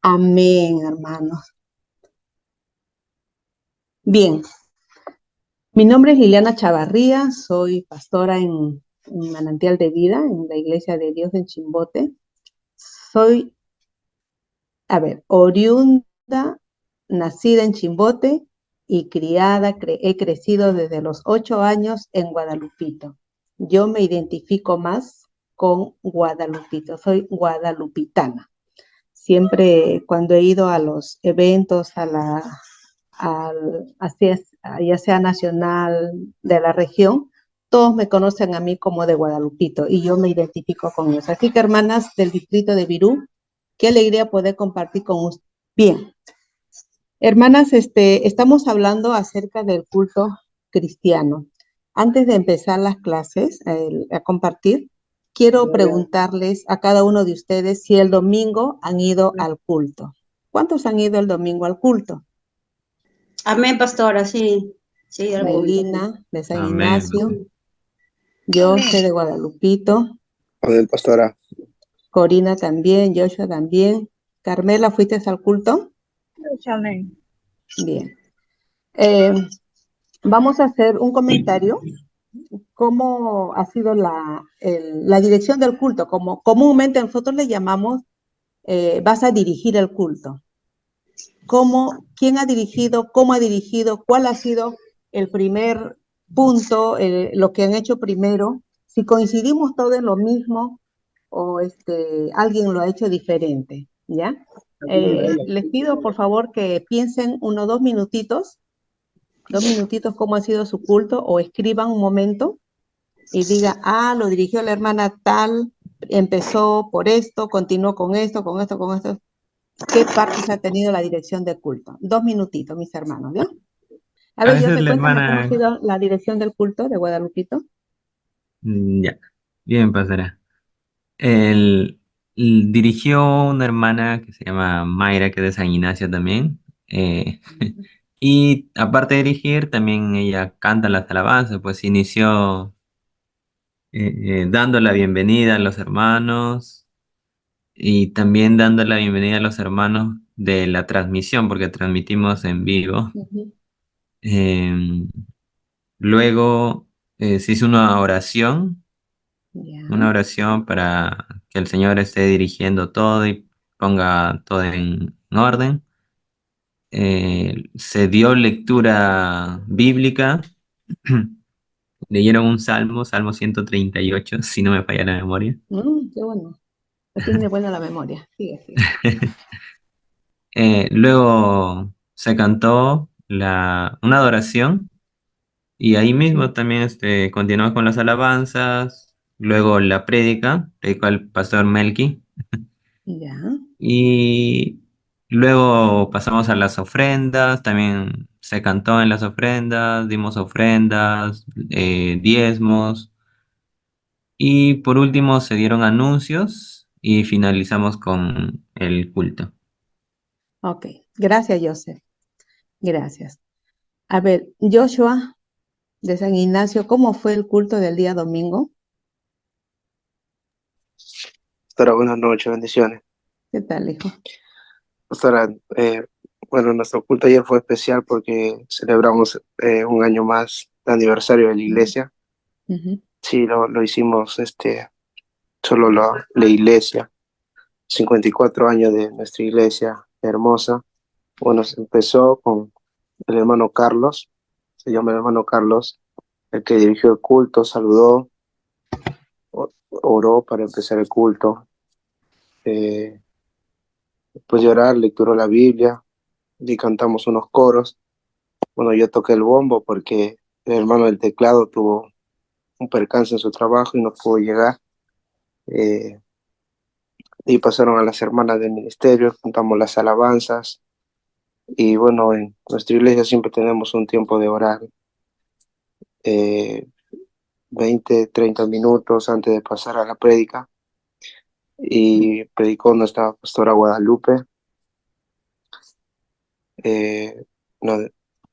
Amén, hermanos. Bien, mi nombre es Liliana Chavarría, soy pastora en Manantial de Vida, en la Iglesia de Dios en Chimbote. Soy, oriunda, nacida en Chimbote y criada, he crecido desde los 8 años en Guadalupito. Yo me identifico más con Guadalupito, soy guadalupitana. Siempre cuando he ido a los eventos, así es, ya sea nacional de la región, todos me conocen a mí como de Guadalupito y yo me identifico con ellos. Así que hermanas del distrito de Virú, qué alegría poder compartir con ustedes. Bien, hermanas, estamos hablando acerca del culto cristiano. Antes de empezar las clases, a compartir, quiero preguntarles a cada uno de ustedes si el domingo han ido al culto. ¿Cuántos han ido el domingo al culto? Amén, pastora, sí, sí, al culto. Melina, de San Amén. Ignacio, José de Guadalupito, Amén, pastora. Corina también, Joshua también. Carmela, ¿fuiste al culto? Amén. Bien. Eh, Vamos a hacer un comentario. ¿Cómo ha sido la dirección del culto? Como comúnmente nosotros le llamamos, vas a dirigir el culto. ¿Quién ha dirigido? ¿Cómo ha dirigido? ¿Cuál ha sido el primer punto? Lo que han hecho primero. Si coincidimos todos en lo mismo o alguien lo ha hecho diferente, ¿ya? Les pido por favor que piensen 2 minutitos cómo ha sido su culto o escriban un momento y diga, lo dirigió la hermana tal, empezó por esto, continuó con esto, con esto, con esto. ¿Qué partes ha tenido la dirección de culto? 2 minutitos, mis hermanos, ¿ya? A A ver, veces José, la cuéntame cómo ha hermana, sido la dirección del culto de Guadalupito. ya, bien, pastora. Él dirigió una hermana que se llama Mayra, que es de San Ignacio también. Y aparte de dirigir, también ella canta las alabanzas, pues inició dando la bienvenida a los hermanos y también dando la bienvenida a los hermanos de la transmisión, porque transmitimos en vivo. Ujú. Em, Luego se hizo Ya, una oración para que el Señor esté dirigiendo todo y ponga todo en orden. Se dio lectura bíblica, leyeron un salmo, Salmo 138 si no me falla la memoria. qué bueno. La tiene buena la memoria. Sigue, sigue. Luego se cantó una adoración y ahí Mm. mismo también continuó con las alabanzas. Luego la prédica, predicó el pastor Melqui. Ya, Y luego pasamos a las ofrendas, también se cantó en las ofrendas, dimos ofrendas, diezmos, y por último se dieron anuncios y finalizamos con el culto. ok. Gracias, Joseph. Gracias. A ver, Joshua de San Ignacio, ¿cómo fue el culto del día domingo? Pastora, buenas noches, bendiciones. ¿Qué tal, hijo? Pastora, bueno, nuestro culto ayer fue especial porque celebramos un año más de aniversario de la iglesia. Ujú. Sí, lo hicimos solo la iglesia, 54 años de nuestra iglesia hermosa. Bueno, se empezó con el hermano Carlos, se llama el hermano Carlos, el que dirigió el culto, saludó, oró para empezar el culto. Eh, Después de orar, lecturó la Biblia y cantamos unos coros. Bueno, yo toqué el bombo porque el hermano del teclado tuvo un percance en su trabajo y no pudo llegar. Eh, y pasaron a las hermanas del ministerio, cantamos las alabanzas. Y bueno, en nuestra iglesia siempre tenemos un tiempo de orar, eh, 20, 30 minutos antes de pasar a la prédica. Y predicó nuestra pastora Guadalupe. Eh, no,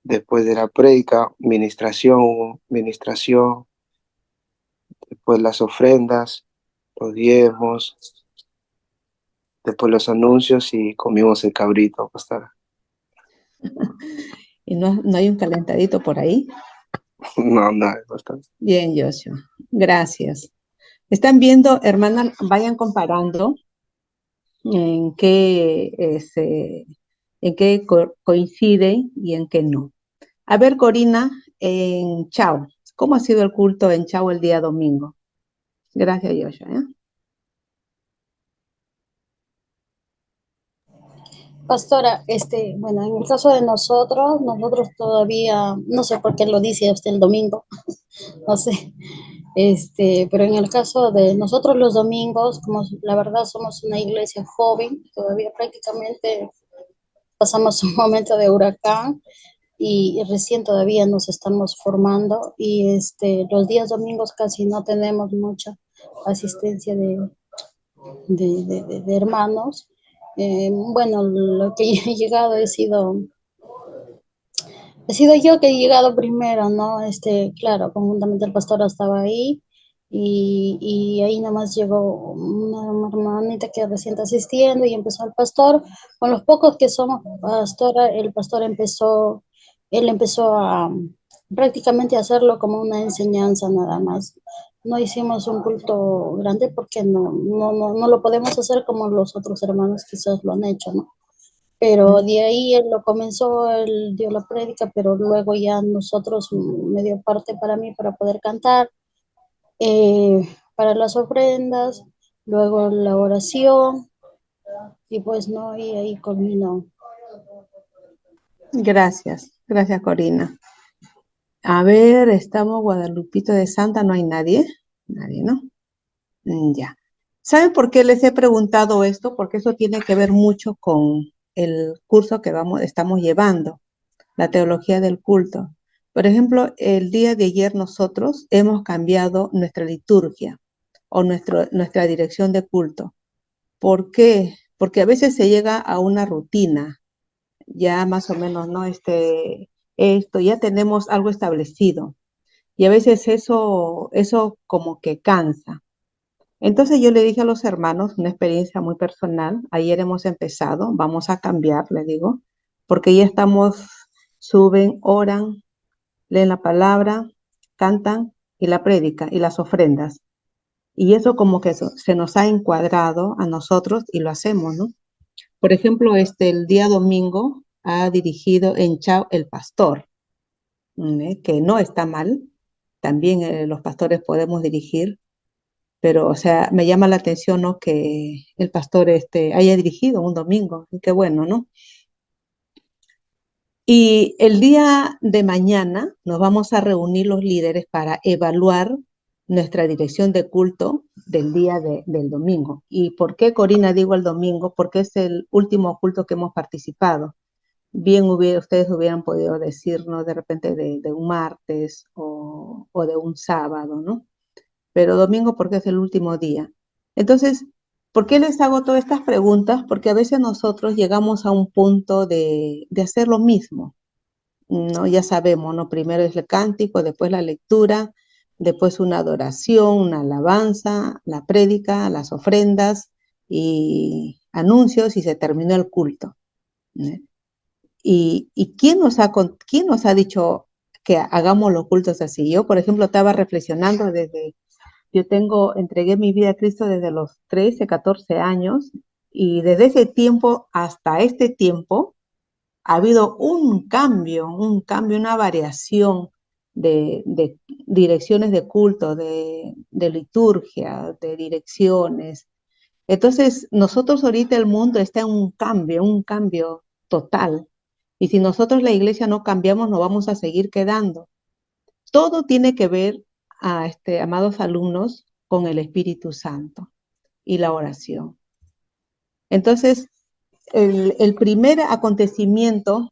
Después de la prédica, ministración, después las ofrendas, los diezmos, después los anuncios y comimos el cabrito, pastora. ¿Y no hay un calentadito por ahí? No, no, pastora. Bien, Joshua. Gracias. Están viendo, hermanas, vayan comparando en qué, coinciden y en qué no. A ver, Corina, en Chao, ¿cómo ha sido el culto en Chao el día domingo? Gracias, Joshua. Pastora, bueno, en el caso de nosotros todavía, no sé por qué lo dice usted el domingo, no sé, pero en el caso de nosotros los domingos, como la verdad somos una iglesia joven, todavía prácticamente pasamos un momento de huracán y recién todavía nos estamos formando y los días domingos casi no tenemos mucha asistencia de hermanos. Bueno, lo que he llegado he sido yo que he llegado primero, ¿no? Claro, conjuntamente el pastor estaba ahí y ahí nomás llegó una hermanita que recién está asistiendo y empezó el pastor. Con los pocos que somos pastora, el pastor él empezó a prácticamente hacerlo como una enseñanza nada más. No hicimos un culto grande porque no lo podemos hacer como los otros hermanos quizás lo han hecho, ¿no? Pero de ahí él lo comenzó, él dio la prédica, pero luego ya nosotros me dio parte para mí para poder cantar, para las ofrendas, luego la oración, y pues no, y ahí culminó. Gracias, Corina. A ver, estamos Guadalupito de Santa, ¿no hay nadie? Nadie, ¿no? Ya. ¿Saben por qué les he preguntado esto? Porque eso tiene que ver mucho con el curso que estamos llevando, la teología del culto. Por ejemplo, el día de ayer nosotros hemos cambiado nuestra liturgia o nuestra dirección de culto. ¿Por qué? Porque a veces se llega a una rutina, ya más o menos, ¿no? Esto, ya tenemos algo establecido. Y a veces eso como que cansa. Entonces yo le dije a los hermanos, una experiencia muy personal, ayer hemos empezado, vamos a cambiar, le digo, porque ya estamos, suben, oran, leen la palabra, cantan y la prédica y las ofrendas. Y eso como que se nos ha encuadrado a nosotros y lo hacemos, ¿no? Por ejemplo, el día domingo ha dirigido en Chao el pastor, que no está mal. También los pastores podemos dirigir, pero, o sea, me llama la atención, ¿no? Que el pastor haya dirigido un domingo, y qué bueno, ¿no? Y el día de mañana nos vamos a reunir los líderes para evaluar nuestra dirección de culto del día del domingo. ¿Y por qué, Corina, digo el domingo? Porque es el último culto que hemos participado. Bien ustedes hubieran podido decirnos de repente de un martes o de un sábado, ¿no? Pero domingo porque es el último día. Entonces, ¿por qué les hago todas estas preguntas? Porque a veces nosotros llegamos a un punto de hacer lo mismo, ¿no? Ya sabemos, ¿no? Primero es el cántico, después la lectura, después una adoración, una alabanza, la prédica, las ofrendas y anuncios y se terminó el culto, ¿no? ¿Y quién nos ha dicho que hagamos los cultos así? Yo, por ejemplo, estaba reflexionando entregué mi vida a Cristo desde los 13, 14 años y desde ese tiempo hasta este tiempo ha habido un cambio, una variación de direcciones de culto, de liturgia, de direcciones. Entonces, nosotros ahorita el mundo está en un cambio total. Y si nosotros la iglesia no cambiamos, nos vamos a seguir quedando. Todo tiene que ver, amados alumnos, con el Espíritu Santo y la oración. Entonces, el primer acontecimiento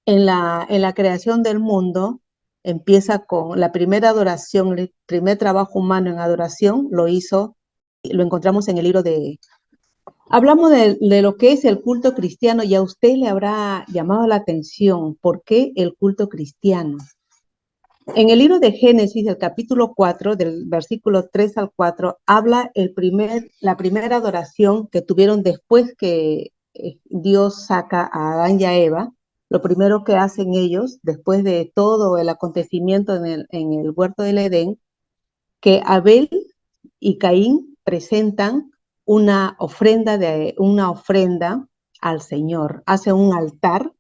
en la creación del mundo empieza con la primera adoración, el primer trabajo humano en adoración lo encontramos en el libro de... Hablamos de lo que es el culto cristiano y a usted le habrá llamado la atención. ¿Por qué el culto cristiano? En el libro de Génesis, el capítulo 4, del versículo 3 al 4, habla la primera adoración que tuvieron después que Dios saca a Adán y a Eva. Lo primero que hacen ellos, después de todo el acontecimiento en el huerto del Edén, que Abel y Caín presentan una ofrenda al Señor, hacen un altar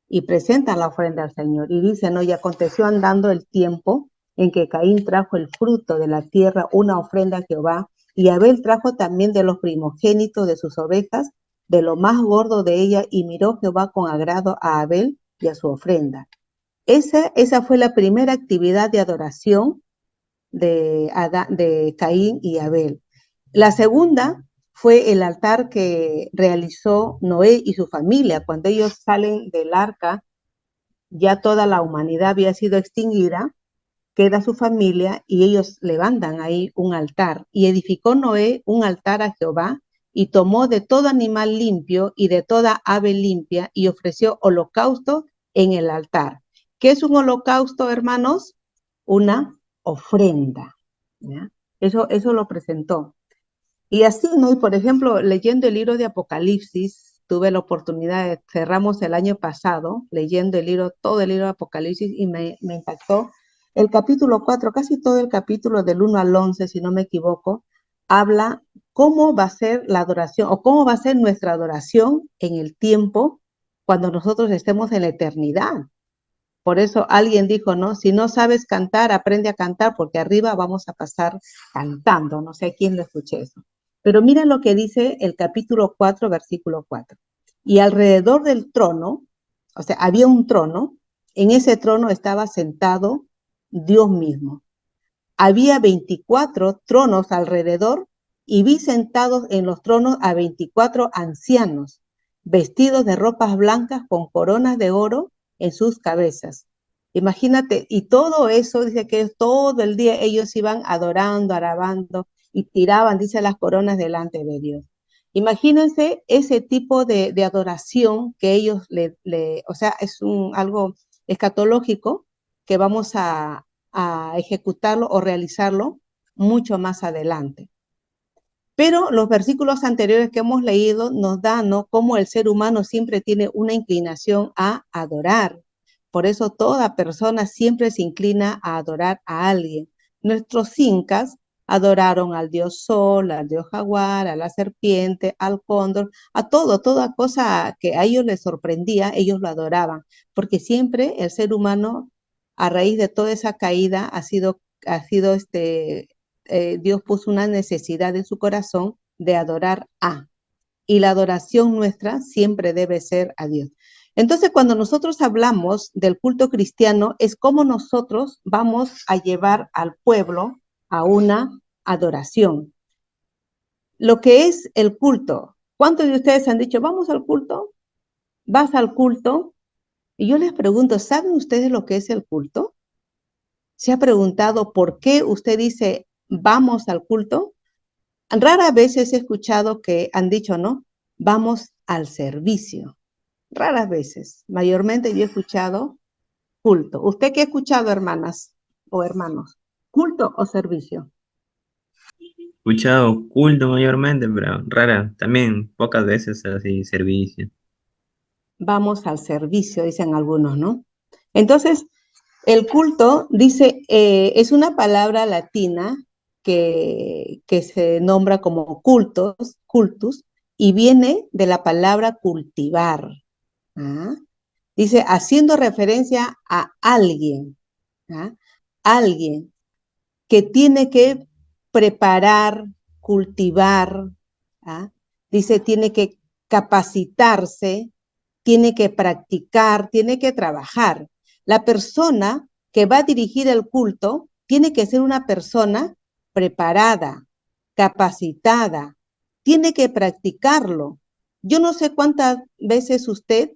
y presentan la ofrenda al Señor. Y dicen, ¿no? Y aconteció andando el tiempo en que Caín trajo el fruto de la tierra, una ofrenda a Jehová, y Abel trajo también de los primogénitos de sus ovejas, de lo más gordo de ella, y miró Jehová con agrado a Abel y a su ofrenda. Esa fue la primera actividad de adoración de Caín y Abel. La segunda fue el altar que realizó Noé y su familia. Cuando ellos salen del arca, ya toda la humanidad había sido extinguida, queda su familia y ellos levantan ahí un altar. Y edificó Noé un altar a Jehová y tomó de todo animal limpio y de toda ave limpia y ofreció holocausto en el altar. ¿Qué es un holocausto, hermanos? Una ofrenda. ¿Ya? Eso lo presentó. Y así, ¿no? Y por ejemplo, leyendo el libro de Apocalipsis, tuve la oportunidad, cerramos el año pasado leyendo todo el libro de Apocalipsis y me impactó. El capítulo 4, casi todo el capítulo del 1 al 11, si no me equivoco, habla cómo va a ser la adoración o cómo va a ser nuestra adoración en el tiempo cuando nosotros estemos en la eternidad. Por eso alguien dijo, ¿no? Si no sabes cantar, aprende a cantar, porque arriba vamos a pasar cantando. No sé a quién le escuché eso. Pero miren lo que dice el capítulo 4, versículo 4. Y alrededor del trono, o sea, había un trono, en ese trono estaba sentado Dios mismo. Había 24 tronos alrededor y vi sentados en los tronos a 24 ancianos, vestidos de ropas blancas con coronas de oro en sus cabezas. Imagínate, y todo eso, dice que todo el día ellos iban adorando, alabando y tiraban, dice, las coronas delante de Dios. Imagínense ese tipo de adoración que ellos o sea, es algo escatológico que vamos a ejecutarlo o realizarlo mucho más adelante. Pero los versículos anteriores que hemos leído nos dan, ¿no?, cómo el ser humano siempre tiene una inclinación a adorar. Por eso toda persona siempre se inclina a adorar a alguien. Nuestros incas adoraron al dios sol, al dios jaguar, a la serpiente, al cóndor, a toda cosa que a ellos les sorprendía, ellos lo adoraban, porque siempre el ser humano, a raíz de toda esa caída, Dios puso una necesidad en su corazón de adorar a, y la adoración nuestra siempre debe ser a Dios. Entonces, cuando nosotros hablamos del culto cristiano, es como nosotros vamos a llevar al pueblo a una adoración. Lo que es el culto. ¿Cuántos de ustedes han dicho, vamos al culto? ¿Vas al culto? Y yo les pregunto, ¿saben ustedes lo que es el culto? ¿Se ha preguntado por qué usted dice, vamos al culto? Raras veces he escuchado que han dicho, ¿no? Vamos al servicio. Raras veces. Mayormente yo he escuchado culto. ¿Usted qué ha escuchado, hermanas o hermanos? ¿Culto o servicio? Escuchado culto mayormente, pero rara, también pocas veces así servicio. Vamos al servicio, dicen algunos, ¿no? Entonces, el culto, dice, es una palabra latina que se nombra como cultus, y viene de la palabra cultivar. ¿Ah? Dice, haciendo referencia a alguien, ¿ah?, alguien que tiene que preparar, cultivar, ¿ah? Dice, tiene que capacitarse, tiene que practicar, tiene que trabajar. La persona que va a dirigir el culto tiene que ser una persona preparada, capacitada, tiene que practicarlo. Yo no sé cuántas veces usted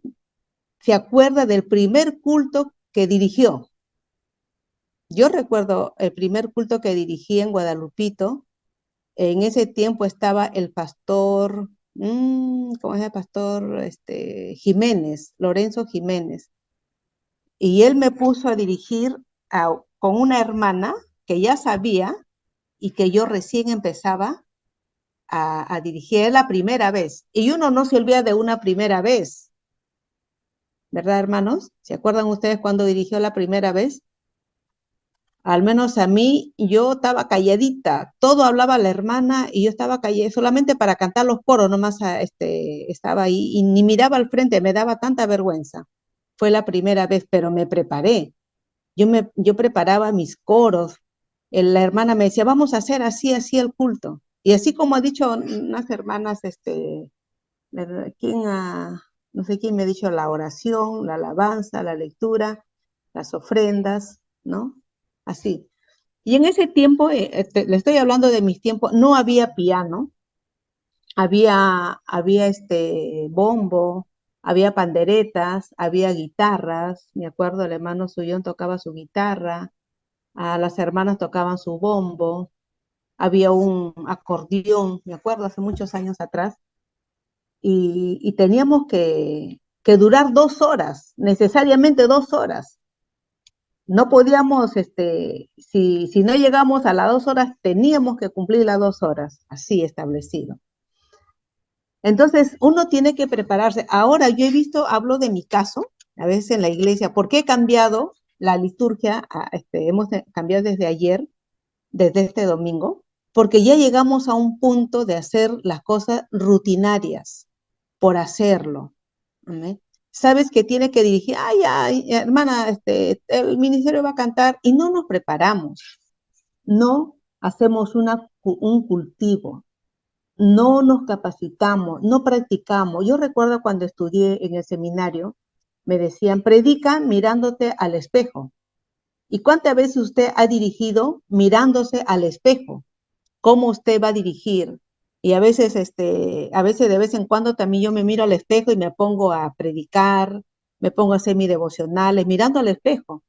se acuerda del primer culto que dirigió. Yo recuerdo el primer culto que dirigí en Guadalupito. En ese tiempo estaba el pastor, ¿cómo es el pastor? Jiménez, Lorenzo Jiménez. Y él me puso a dirigir con una hermana que ya sabía y que yo recién empezaba a dirigir la primera vez. Y uno no se olvida de una primera vez, ¿verdad, hermanos? ¿Se acuerdan ustedes cuando dirigió la primera vez? Al menos a mí, yo estaba calladita, todo hablaba la hermana y yo estaba callada, solamente para cantar los coros, nomás estaba ahí y ni miraba al frente, me daba tanta vergüenza. Fue la primera vez, pero me preparé. Yo preparaba mis coros. La hermana me decía, vamos a hacer así, así el culto. Y así como ha dicho unas hermanas, ¿quién no sé quién me ha dicho la oración, la alabanza, la lectura, las ofrendas, ¿no? Así. Y en ese tiempo, le estoy hablando de mis tiempos, no había piano, había bombo, había panderetas, había guitarras, me acuerdo el hermano Suyón tocaba su guitarra, las hermanas tocaban su bombo, había un acordeón, me acuerdo hace muchos años atrás, y teníamos que durar 2 horas, necesariamente 2 horas. No podíamos, si no llegamos a las 2 horas, teníamos que cumplir las 2 horas, así establecido. Entonces, uno tiene que prepararse. Ahora, yo he visto, hablo de mi caso, a veces en la iglesia, ¿por qué he cambiado la liturgia? Hemos cambiado desde ayer, desde este domingo, porque ya llegamos a un punto de hacer las cosas rutinarias, por hacerlo. ¿Sí? Sabes que tiene que dirigir, ay, hermana, el ministerio va a cantar y no nos preparamos, no hacemos un cultivo, no nos capacitamos, no practicamos. Yo recuerdo cuando estudié en el seminario, me decían, predica mirándote al espejo. ¿Y cuántas veces usted ha dirigido mirándose al espejo? ¿Cómo usted va a dirigir? Y a veces de vez en cuando también yo me miro al espejo y me pongo a predicar, me pongo a hacer mis devocionales, mirando al espejo.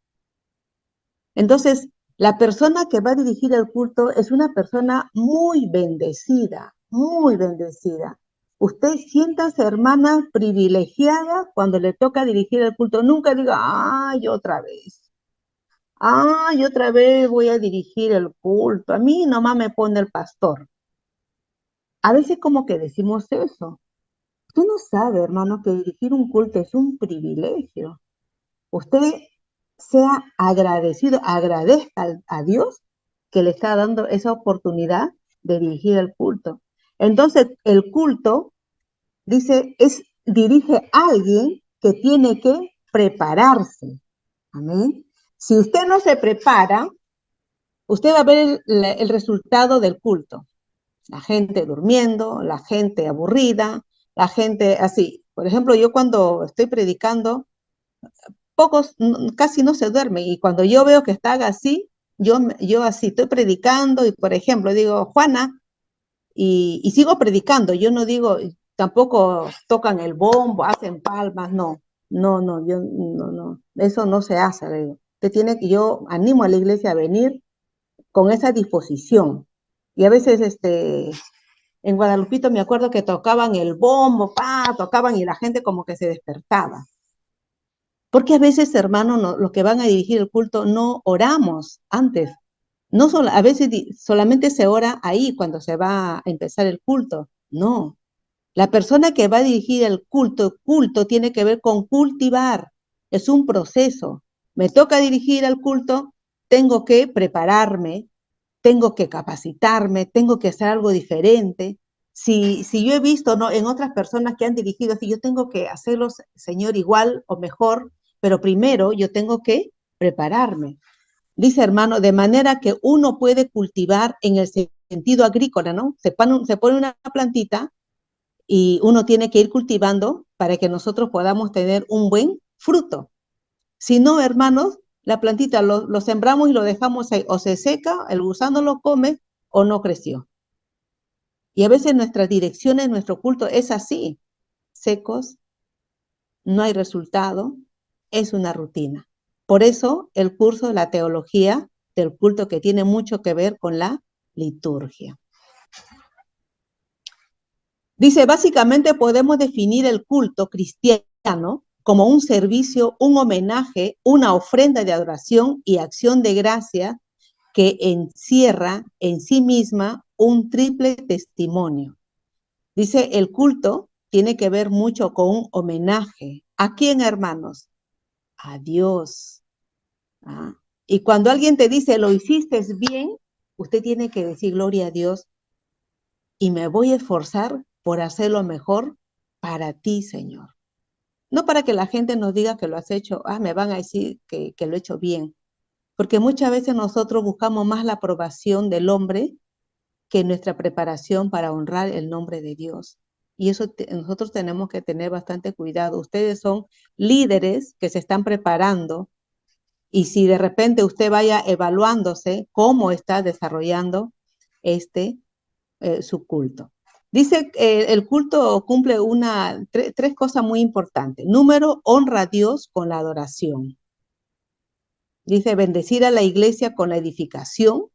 Entonces, la persona que va a dirigir el culto es una persona muy bendecida, muy bendecida. Usted siéntase, hermana, privilegiada cuando le toca dirigir el culto. Nunca diga, ay, otra vez. Ay, otra vez voy a dirigir el culto. A mí nomás me pone el pastor. A veces como que decimos eso. Usted no sabe, hermano, que dirigir un culto es un privilegio. Usted sea agradecido, agradezca a Dios que le está dando esa oportunidad de dirigir el culto. Entonces, el culto, dice, dirige a alguien que tiene que prepararse. Amén. Si usted no se prepara, usted va a ver el resultado del culto. La gente durmiendo, la gente aburrida, la gente así. Por ejemplo, yo cuando estoy predicando, pocos, casi no se duermen, y cuando yo veo que está así, yo así estoy predicando y, por ejemplo, digo, Juana, y sigo predicando, yo no digo, tampoco tocan el bombo, hacen palmas, no, no, eso no se hace, le digo. Yo animo a la iglesia a venir con esa disposición, y a veces, en Guadalupito me acuerdo que tocaban el bombo, tocaban y la gente como que se despertaba. Porque a veces, hermano, no, los que van a dirigir el culto no oramos antes. No solo, a veces solamente se ora ahí cuando se va a empezar el culto. No. La persona que va a dirigir el culto tiene que ver con cultivar. Es un proceso. Me toca dirigir el culto, tengo que prepararme, tengo que capacitarme, tengo que hacer algo diferente. Si yo he visto, ¿no?, en otras personas que han dirigido así, yo tengo que hacerlo, Señor, igual o mejor, pero primero yo tengo que prepararme. Dice, hermano, de manera que uno puede cultivar en el sentido agrícola, ¿no? Se pone una plantita y uno tiene que ir cultivando para que nosotros podamos tener un buen fruto. Si no, hermanos, la plantita lo sembramos y lo dejamos ahí, o se seca, el gusano lo come o no creció. Y a veces nuestras direcciones, nuestro culto es así, secos, no hay resultado, es una rutina. Por eso el curso de la teología del culto, que tiene mucho que ver con la liturgia. Dice, básicamente podemos definir el culto cristiano como un servicio, un homenaje, una ofrenda de adoración y acción de gracia que encierra en sí misma un triple testimonio. Dice, el culto tiene que ver mucho con un homenaje. ¿A quién, hermanos? A Dios. ¿Ah? Y cuando alguien te dice, lo hiciste bien, usted tiene que decir, gloria a Dios, y me voy a esforzar por hacerlo mejor para ti, Señor. No para que la gente nos diga que lo has hecho, me van a decir que lo he hecho bien. Porque muchas veces nosotros buscamos más la aprobación del hombre que nuestra preparación para honrar el nombre de Dios. Y eso nosotros tenemos que tener bastante cuidado. Ustedes son líderes que se están preparando y si de repente usted vaya evaluándose cómo está desarrollando su culto. Dice el culto cumple tres cosas muy importantes. Número, honra a Dios con la adoración. Dice, bendecir a la iglesia con la edificación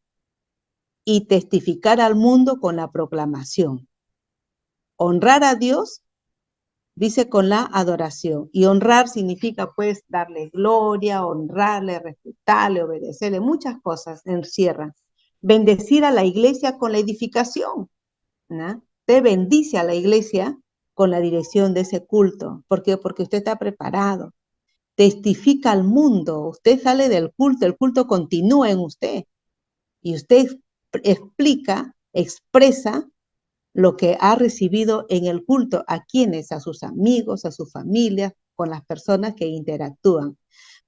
y testificar al mundo con la proclamación. Honrar a Dios, dice, con la adoración. Y honrar significa, pues, darle gloria, honrarle, respetarle, obedecerle. Muchas cosas encierran. Bendecir a la iglesia con la edificación, ¿no? Usted bendice a la iglesia con la dirección de ese culto. ¿Por qué? Porque usted está preparado. Testifica al mundo. Usted sale del culto, el culto continúa en usted. Y usted explica, expresa lo que ha recibido en el culto. ¿A quiénes? A sus amigos, a su familia, con las personas que interactúan.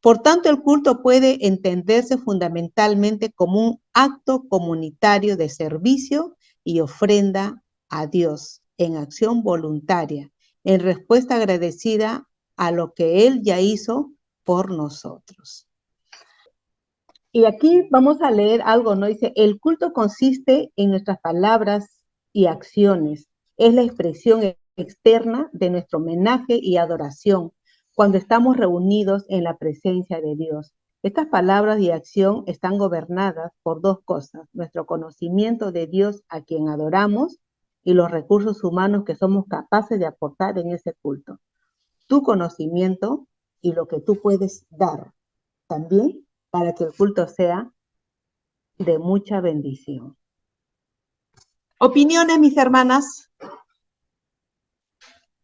Por tanto, el culto puede entenderse fundamentalmente como un acto comunitario de servicio y ofrenda a Dios en acción voluntaria, en respuesta agradecida a lo que Él ya hizo por nosotros. Y aquí vamos a leer algo, ¿no? Dice, el culto consiste en nuestras palabras y acciones. Es la expresión externa de nuestro homenaje y adoración cuando estamos reunidos en la presencia de Dios. Estas palabras y acción están gobernadas por dos cosas: nuestro conocimiento de Dios a quien adoramos y los recursos humanos que somos capaces de aportar en ese culto. Tu conocimiento y lo que tú puedes dar también para que el culto sea de mucha bendición. Opiniones, mis hermanas.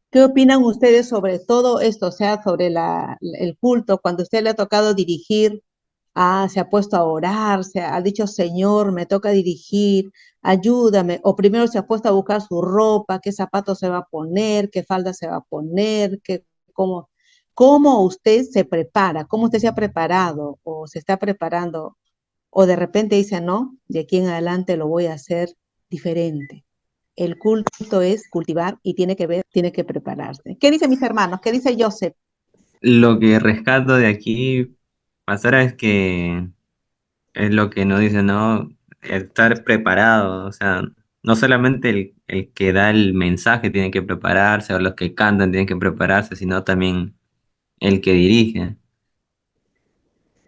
¿Qué opinan ustedes sobre todo esto? O sea, sobre el culto, cuando a usted le ha tocado dirigir, se ha puesto a orar, se ha dicho, Señor, me toca dirigir, ayúdame. O primero se ha puesto a buscar su ropa, qué zapatos se va a poner, qué falda se va a poner, cómo usted se prepara, cómo usted se ha preparado o se está preparando. O de repente dice, no, de aquí en adelante lo voy a hacer diferente. El culto es cultivar y tiene que prepararse. ¿Qué dice mis hermanos? ¿Qué dice Joseph? Lo que rescato de aquí, pastora, es que es lo que nos dice, ¿no? Estar preparado, o sea, no solamente el que da el mensaje tiene que prepararse, o los que cantan tienen que prepararse, sino también el que dirige.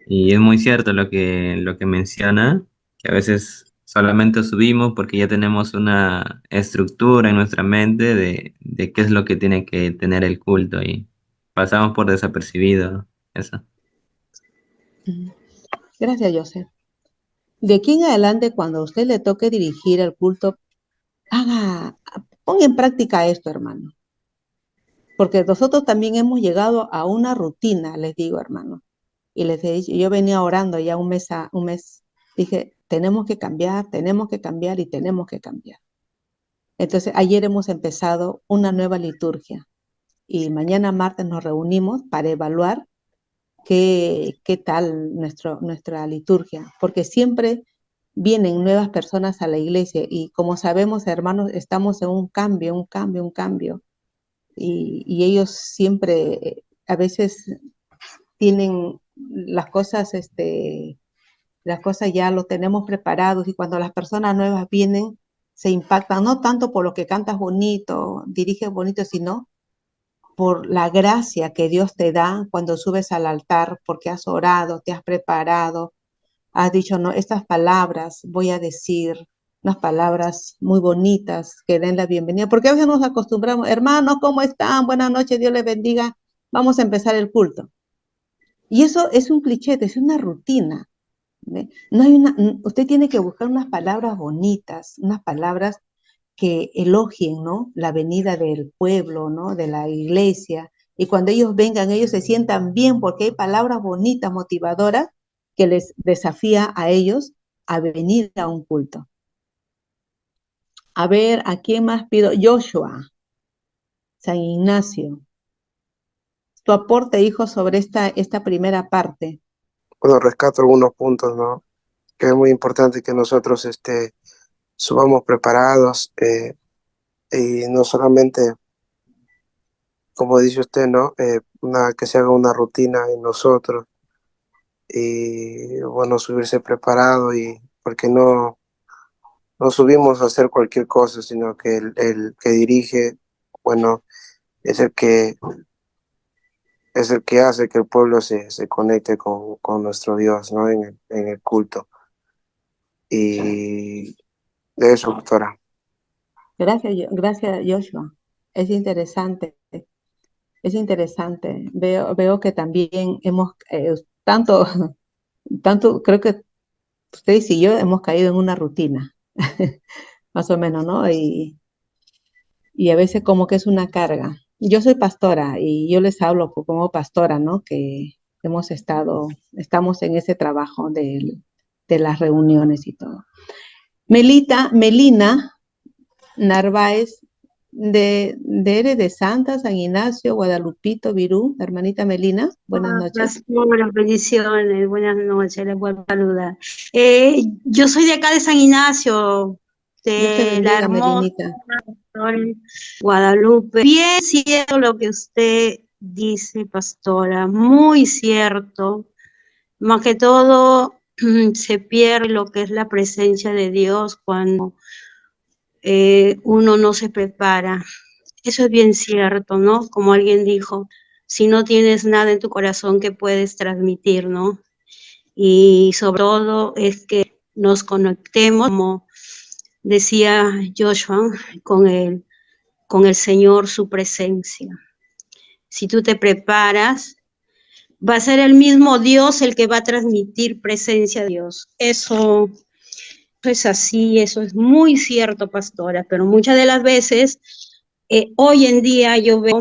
Y es muy cierto lo que menciona, que a veces solamente subimos porque ya tenemos una estructura en nuestra mente de qué es lo que tiene que tener el culto y pasamos por desapercibido eso. Gracias, Joseph. De aquí en adelante, cuando a usted le toque dirigir el culto, ponga en práctica esto, hermano. Porque nosotros también hemos llegado a una rutina, les digo, hermano. Y les he dicho, yo venía orando ya un mes, dije, tenemos que cambiar y tenemos que cambiar. Entonces, ayer hemos empezado una nueva liturgia y mañana martes nos reunimos para evaluar qué tal nuestra liturgia, porque siempre vienen nuevas personas a la iglesia y como sabemos, hermanos, estamos en un cambio, y ellos siempre, a veces tienen las cosas ya lo tenemos preparados y cuando las personas nuevas vienen, se impactan, no tanto por lo que cantas bonito, diriges bonito, sino por la gracia que Dios te da cuando subes al altar, porque has orado, te has preparado, has dicho, no, estas palabras voy a decir, unas palabras muy bonitas que den la bienvenida, porque a veces nos acostumbramos, hermanos, ¿cómo están? Buenas noches, Dios les bendiga. vamos a empezar el culto. Y eso es un cliché, es una rutina. ¿Ve? No hay usted tiene que buscar unas palabras bonitas, unas palabras que elogien, ¿no? La venida del pueblo, ¿no? De la iglesia. Y cuando ellos vengan, ellos se sientan bien porque hay palabras bonitas, motivadoras, que les desafía a ellos a venir a un culto. A ver, ¿a quién más pido? Joshua, San Ignacio. Tu aporte, hijo, sobre esta primera parte. Bueno, rescato algunos puntos, ¿no? Que es muy importante que nosotros subamos preparados y no solamente, como dice usted, ¿no? Que se haga una rutina en nosotros y, bueno, subirse preparado y porque no subimos a hacer cualquier cosa, sino que el que dirige, bueno, es el que hace que el pueblo se conecte con nuestro Dios, ¿no? En el culto. Y de eso, doctora. Gracias, Joshua. Es interesante. Es interesante. Veo que también hemos, tanto, creo que ustedes y yo hemos caído en una rutina, más o menos, ¿no? Y a veces como que es una carga. Yo soy pastora y yo les hablo como pastora, ¿no? Que estamos en ese trabajo de las reuniones y todo. Melina Narváez, eres de Santa, San Ignacio, Guadalupito, Virú, hermanita Melina, buenas noches. Buenas bendiciones, buenas noches, les vuelvo a saludar. Yo soy de acá de San Ignacio, Dios te de la bendiga, hermosa Melinita. Guadalupe. Bien cierto lo que usted dice, pastora, muy cierto. Más que todo, se pierde lo que es la presencia de Dios cuando uno no se prepara. Eso es bien cierto, ¿no? Como alguien dijo, si no tienes nada en tu corazón que puedes transmitir, ¿no? Y sobre todo es que nos conectemos, como decía Joshua, con el Señor, su presencia. Si tú te preparas, va a ser el mismo Dios el que va a transmitir presencia de Dios. Eso es así, eso es muy cierto, pastora, pero muchas de las veces, hoy en día yo veo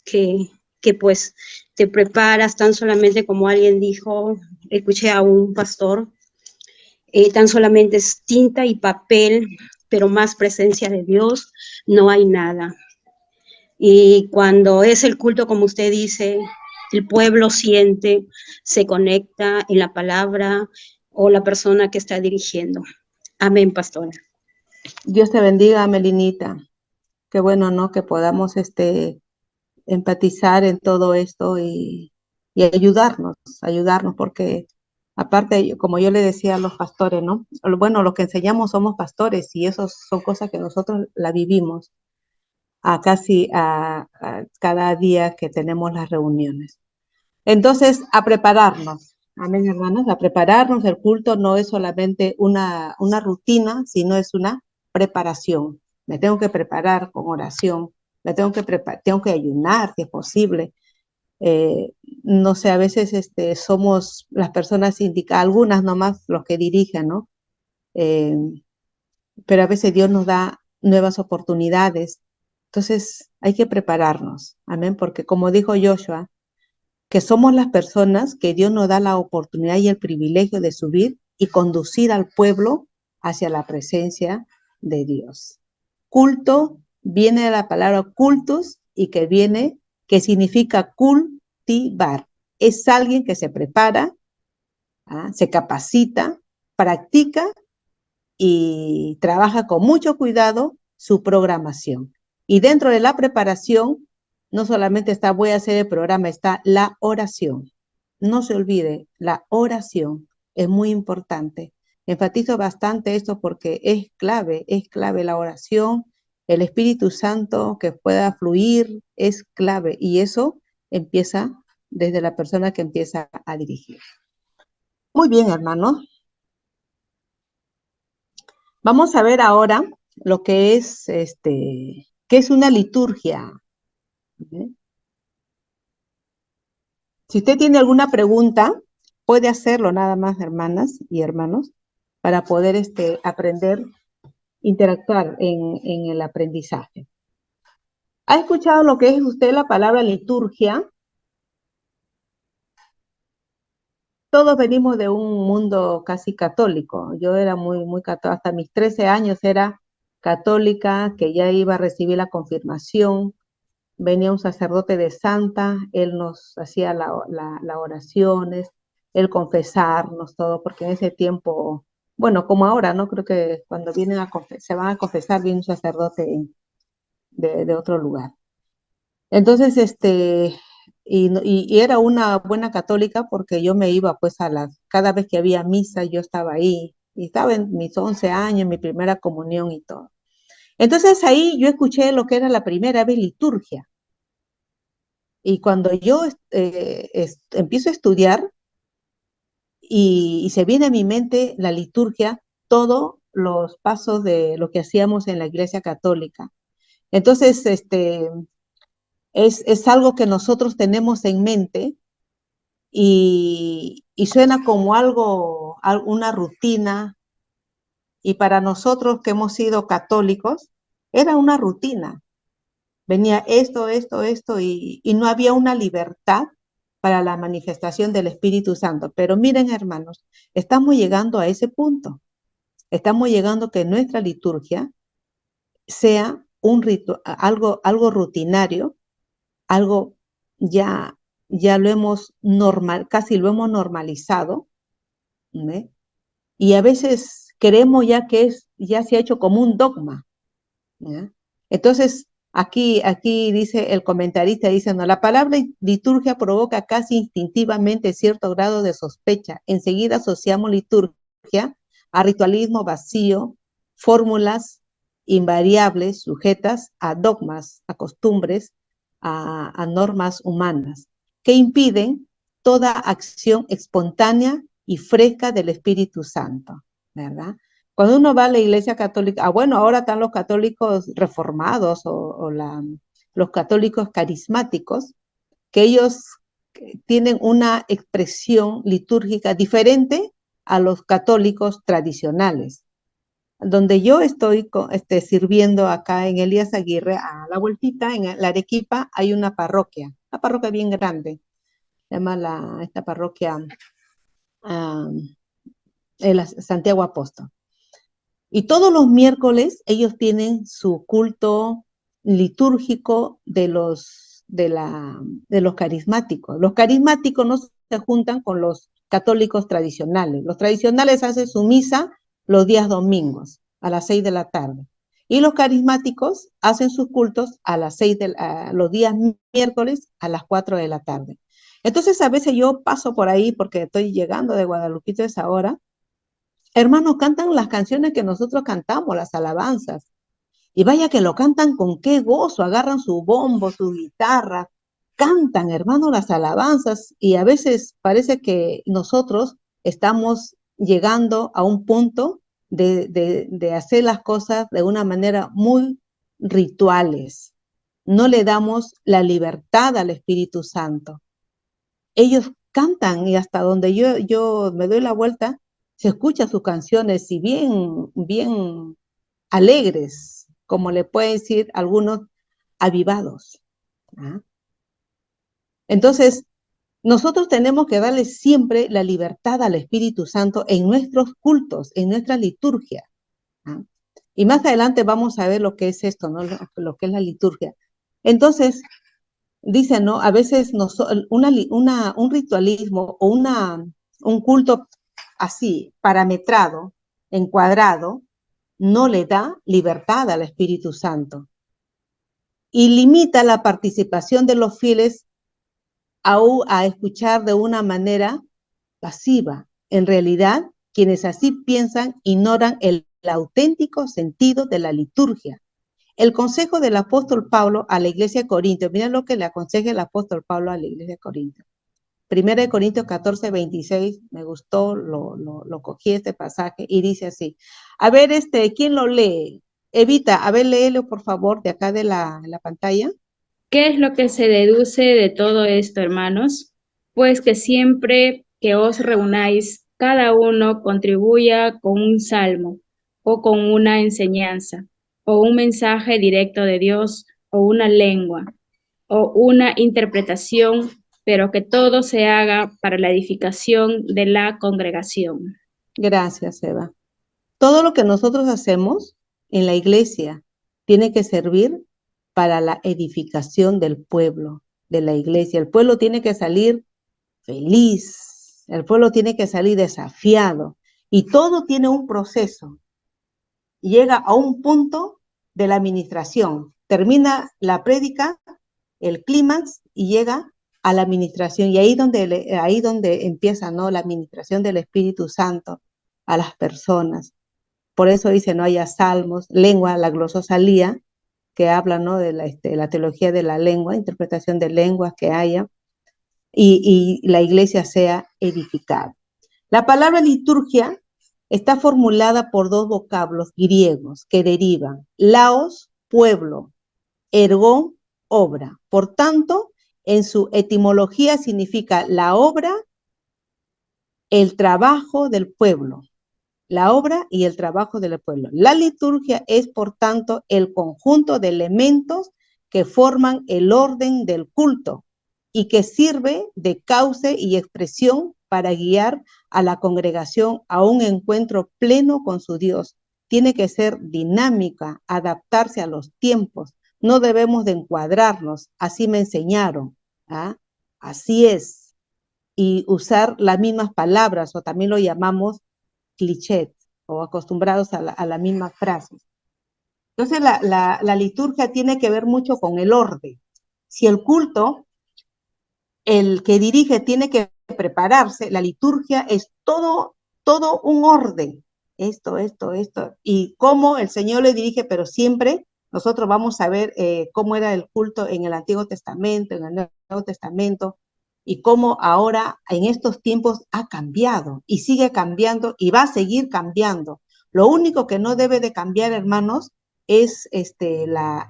que pues te preparas tan solamente como alguien dijo, escuché a un pastor, tan solamente es tinta y papel, pero más presencia de Dios, no hay nada. Y cuando es el culto, como usted dice, el pueblo siente, se conecta en la palabra o la persona que está dirigiendo. Amén, pastora. Dios te bendiga, Melinita. Qué bueno, ¿no? Que podamos empatizar en todo esto y ayudarnos, porque aparte, como yo le decía a los pastores, ¿no? Bueno, lo que enseñamos somos pastores y eso son cosas que nosotros la vivimos a cada día que tenemos las reuniones. Entonces, a prepararnos. Amén, hermanos, a prepararnos. El culto no es solamente una rutina, sino es una preparación. Me tengo que preparar con oración, tengo que ayunar, si es posible. No sé, a veces somos las personas indicadas, algunas nomás los que dirigen, ¿no? Eh, pero a veces Dios nos da nuevas oportunidades. Entonces, hay que prepararnos. Amén, porque como dijo Joshua, que somos las personas que Dios nos da la oportunidad y el privilegio de subir y conducir al pueblo hacia la presencia de Dios. Culto viene de la palabra cultus y que significa cultivar. Es alguien que se prepara, se capacita, practica y trabaja con mucho cuidado su programación. Y dentro de la preparación, no solamente está voy a hacer el programa, está la oración. No se olvide, la oración es muy importante. Enfatizo bastante esto porque es clave la oración, el Espíritu Santo que pueda fluir es clave y eso empieza desde la persona que empieza a dirigir. Muy bien, hermanos. Vamos a ver ahora lo que es qué es una liturgia. ¿Eh? Si usted tiene alguna pregunta, puede hacerlo nada más, hermanas y hermanos, para poder aprender, interactuar en el aprendizaje. ¿Ha escuchado lo que es usted la palabra liturgia? Todos venimos de un mundo casi católico. Yo era muy católica, hasta mis 13 años era católica, que ya iba a recibir la confirmación. Venía un sacerdote de Santa, él nos hacía las oraciones, el confesarnos todo, porque en ese tiempo, bueno, como ahora, ¿no? Creo que cuando vienen se van a confesar, viene un sacerdote de otro lugar. Entonces, y era una buena católica porque yo me iba pues cada vez que había misa, yo estaba ahí, y estaba en mis 11 años, mi primera comunión y todo. Entonces ahí yo escuché lo que era la primera vez liturgia. Y cuando yo empiezo a estudiar y se viene a mi mente la liturgia, todos los pasos de lo que hacíamos en la Iglesia Católica. Entonces, es algo que nosotros tenemos en mente y suena como una rutina, y para nosotros que hemos sido católicos, era una rutina. Venía esto, y no había una libertad para la manifestación del Espíritu Santo. Pero miren, hermanos, estamos llegando a ese punto. Estamos llegando que nuestra liturgia sea algo rutinario, algo ya casi lo hemos normalizado, ¿no? Y a veces creemos ya que ya se ha hecho como un dogma, ¿ya? Entonces, aquí dice el comentarista, dice, no, la palabra liturgia provoca casi instintivamente cierto grado de sospecha. Enseguida asociamos liturgia a ritualismo vacío, fórmulas invariables sujetas a dogmas, a costumbres, a normas humanas, que impiden toda acción espontánea y fresca del Espíritu Santo, ¿verdad? Cuando uno va a la Iglesia Católica, bueno, ahora están los católicos reformados los católicos carismáticos, que ellos tienen una expresión litúrgica diferente a los católicos tradicionales. Donde yo estoy sirviendo acá en Elías Aguirre, a la vueltita, en la Arequipa, hay una parroquia bien grande, se llama esta parroquia Santiago Apóstol. Y todos los miércoles ellos tienen su culto litúrgico de los carismáticos. Los carismáticos no se juntan con los católicos tradicionales. Los tradicionales hacen su misa los días domingos a las 6 de la tarde. Y los carismáticos hacen sus cultos a los días miércoles a las 4 de la tarde. Entonces a veces yo paso por ahí porque estoy llegando de Guadalupito a esa hora. Hermanos, cantan las canciones que nosotros cantamos, las alabanzas. Y vaya que lo cantan con qué gozo, agarran su bombo, su guitarra, cantan, hermanos, las alabanzas. Y a veces parece que nosotros estamos llegando a un punto de hacer las cosas de una manera muy rituales. No le damos la libertad al Espíritu Santo. Ellos cantan y hasta donde yo me doy la vuelta, se escuchan sus canciones y bien alegres, como le pueden decir algunos, avivados. ¿Ah? Entonces, nosotros tenemos que darle siempre la libertad al Espíritu Santo en nuestros cultos, en nuestra liturgia. ¿Ah? Y más adelante vamos a ver lo que es esto, ¿no? Lo que es la liturgia. Entonces, dicen, ¿no? A veces un ritualismo o un culto así, parametrado, encuadrado, no le da libertad al Espíritu Santo y limita la participación de los fieles a escuchar de una manera pasiva. En realidad, quienes así piensan ignoran el auténtico sentido de la liturgia. El consejo del apóstol Pablo a la iglesia de Corinto, miren lo que le aconseja el apóstol Pablo a la iglesia de Corinto. 1 Corintios 14, 26, me gustó, lo cogí este pasaje y dice así. A ver, ¿quién lo lee? Evita, a ver, léelo por favor de acá de la pantalla. ¿Qué es lo que se deduce de todo esto, hermanos? pues que siempre que os reunáis, cada uno contribuya con un salmo o con una enseñanza o un mensaje directo de Dios o una lengua o una interpretación, pero que todo se haga para la edificación de la congregación. Gracias, Eva. Todo lo que nosotros hacemos en la iglesia tiene que servir para la edificación del pueblo, de la iglesia. El pueblo tiene que salir feliz, el pueblo tiene que salir desafiado y todo tiene un proceso. Llega a un punto de la administración, termina la prédica, el clímax y llega a la administración y ahí donde empieza, ¿no?, la administración del Espíritu Santo a las personas. Por eso dice, no haya salmos, lengua, la glososalía, que habla, ¿no?, de la teología de la lengua, interpretación de lenguas que haya, y la iglesia sea edificada. La palabra liturgia está formulada por dos vocablos griegos que derivan: laos, pueblo, ergón, obra. Por tanto, en su etimología significa la obra, el trabajo del pueblo. La obra y el trabajo del pueblo. La liturgia es, por tanto, el conjunto de elementos que forman el orden del culto y que sirve de cauce y expresión para guiar a la congregación a un encuentro pleno con su Dios. Tiene que ser dinámica, adaptarse a los tiempos. No debemos de encuadrarnos, así me enseñaron, ¿ah? Así es. Y usar las mismas palabras, o también lo llamamos clichés o acostumbrados a la misma frase. Entonces la liturgia tiene que ver mucho con el orden. Si el culto, el que dirige tiene que prepararse, la liturgia es todo un orden. Esto, y cómo el Señor le dirige, pero siempre nosotros vamos a ver cómo era el culto en el Antiguo Testamento, en el Nuevo Testamento, y cómo ahora en estos tiempos ha cambiado y sigue cambiando y va a seguir cambiando. Lo único que no debe de cambiar, hermanos, es la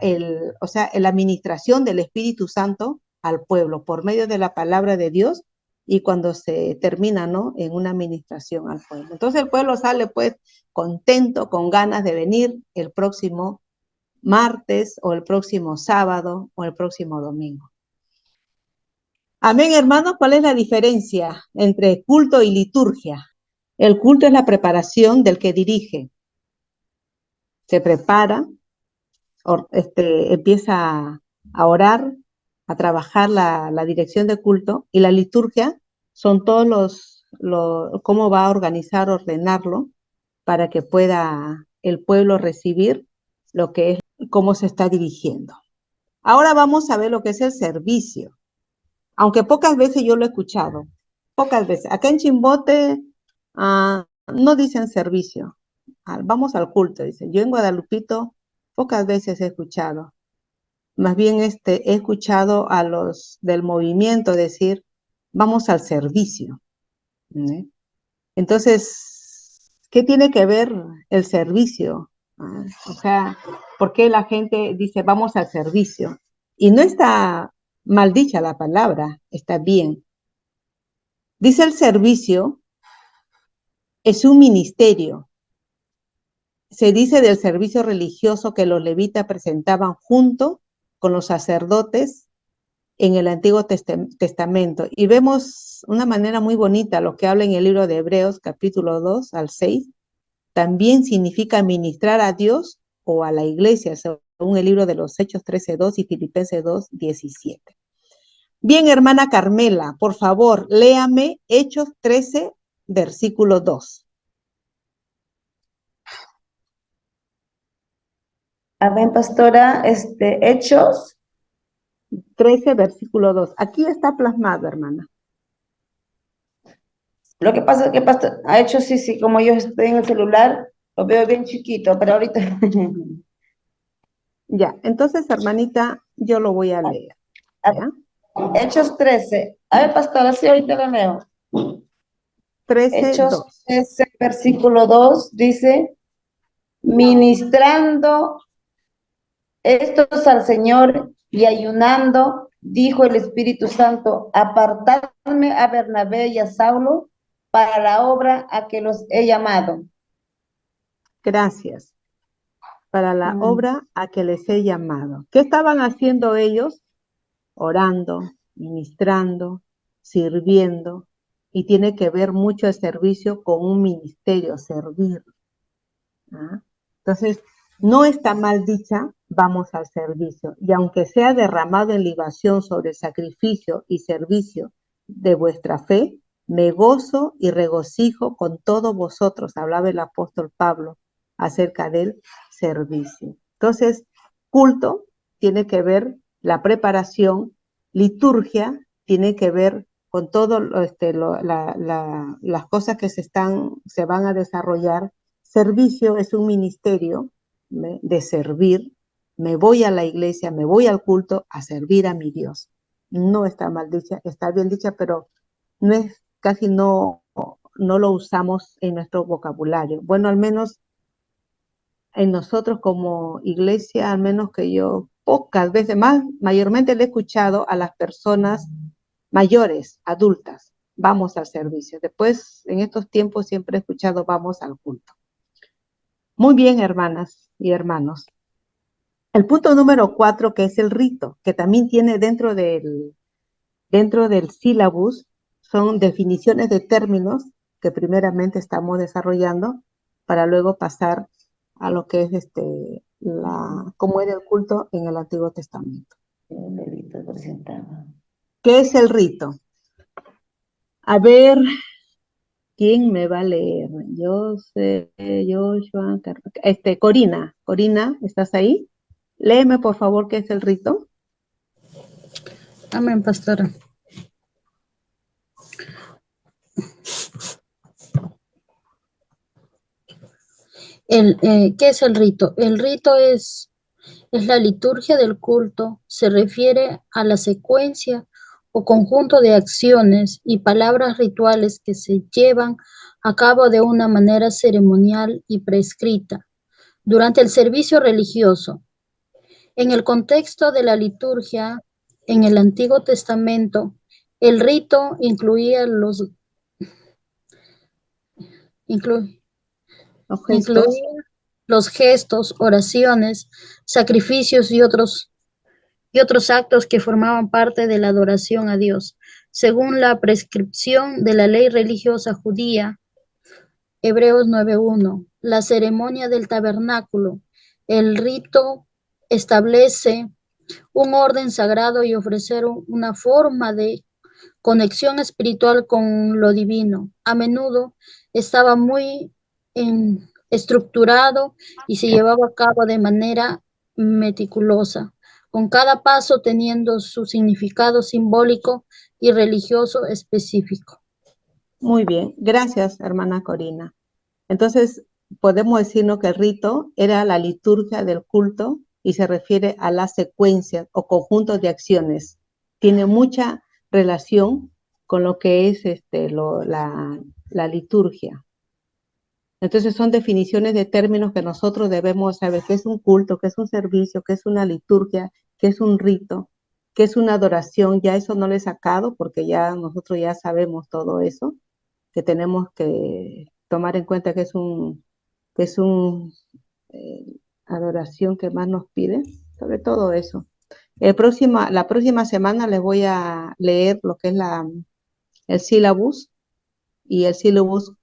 administración del Espíritu Santo al pueblo por medio de la palabra de Dios y cuando se termina, ¿no?, en una administración al pueblo. Entonces el pueblo sale pues contento, con ganas de venir el próximo martes o el próximo sábado o el próximo domingo. Amén, hermanos. ¿Cuál es la diferencia entre culto y liturgia? El culto es la preparación del que dirige. Se prepara, empieza a orar, a trabajar la dirección de culto, y la liturgia son todos cómo va a organizar, ordenarlo, para que pueda el pueblo recibir lo que es, cómo se está dirigiendo. Ahora vamos a ver lo que es el servicio. Aunque pocas veces yo lo he escuchado, pocas veces. Acá en Chimbote no dicen servicio, vamos al culto, dicen. Yo en Guadalupito pocas veces he escuchado. Más bien he escuchado a los del movimiento decir, vamos al servicio, ¿eh? Entonces, ¿qué tiene que ver el servicio? O sea, ¿por qué la gente dice vamos al servicio? Y no está mal dicha la palabra, está bien. Dice el servicio es un ministerio. Se dice del servicio religioso que los levitas presentaban junto con los sacerdotes en el Antiguo Testamento. Y vemos una manera muy bonita lo que habla en el libro de Hebreos, capítulo 2 al 6. También significa ministrar a Dios o a la iglesia, según el libro de los Hechos 13:2 y Filipenses 2:17. Bien, hermana Carmela, por favor, léame Hechos 13, versículo 2. Amén, pastora. Hechos 13, versículo 2. Aquí está plasmado, hermana. Lo que pasa es que, pastor, ha hecho sí, como yo estoy en el celular, lo veo bien chiquito, pero ahorita... Ya, entonces, hermanita, yo lo voy a leer. ¿Ya? Hechos 13. A ver, pastora, sí, ahorita lo leo. 13, Hechos 2. 13, versículo 2, dice, ministrando estos al Señor y ayunando dijo el Espíritu Santo, apartadme a Bernabé y a Saulo para la obra a que los he llamado. Gracias. Para la obra a que les he llamado. ¿Qué estaban haciendo ellos? Orando, ministrando, sirviendo, y tiene que ver mucho el servicio con un ministerio, servir. ¿Ah? Entonces, no está mal dicha, vamos al servicio. Y aunque sea derramado en libación sobre el sacrificio y servicio de vuestra fe, me gozo y regocijo con todos vosotros, hablaba el apóstol Pablo acerca del servicio. Entonces, culto tiene que ver la preparación, liturgia tiene que ver con todo las cosas que se van a desarrollar. Servicio es un ministerio de servir. Me voy a la iglesia, me voy al culto a servir a mi Dios. No está mal dicha, está bien dicha, pero no es, casi no lo usamos en nuestro vocabulario. Bueno, al menos en nosotros como iglesia, al menos que yo pocas veces, mayormente le he escuchado a las personas mayores, adultas, vamos al servicio. Después, en estos tiempos siempre he escuchado vamos al culto. Muy bien, hermanas y hermanos. El punto número 4, que es el rito, que también tiene dentro del sílabus, son definiciones de términos que primeramente estamos desarrollando para luego pasar a lo que es cómo era el culto en el Antiguo Testamento. ¿Qué es el rito? A ver, ¿quién me va a leer? Yo sé, Joshua, Corina, ¿estás ahí? Léeme, por favor, ¿qué es el rito? Amén, pastora. ¿Qué es el rito? El rito es la liturgia del culto, se refiere a la secuencia o conjunto de acciones y palabras rituales que se llevan a cabo de una manera ceremonial y prescrita durante el servicio religioso. En el contexto de la liturgia, en el Antiguo Testamento, el rito incluía los gestos, oraciones, sacrificios y otros actos que formaban parte de la adoración a Dios. Según la prescripción de la ley religiosa judía, Hebreos 9:1, la ceremonia del tabernáculo, el rito establece un orden sagrado y ofrecer una forma de conexión espiritual con lo divino. A menudo estaba muy estructurado y se llevaba a cabo de manera meticulosa, con cada paso teniendo su significado simbólico y religioso específico. Muy bien, gracias, hermana Corina. Entonces, podemos decirnos que el rito era la liturgia del culto y se refiere a la secuencia o conjunto de acciones. Tiene mucha relación con lo que es la liturgia. Entonces son definiciones de términos que nosotros debemos saber qué es un culto, qué es un servicio, qué es una liturgia, qué es un rito, qué es una adoración. Ya eso no lo he sacado porque ya nosotros ya sabemos todo eso, que tenemos que tomar en cuenta que es adoración que más nos pide, sobre todo eso. La próxima semana les voy a leer lo que es el sílabus, y el sílabus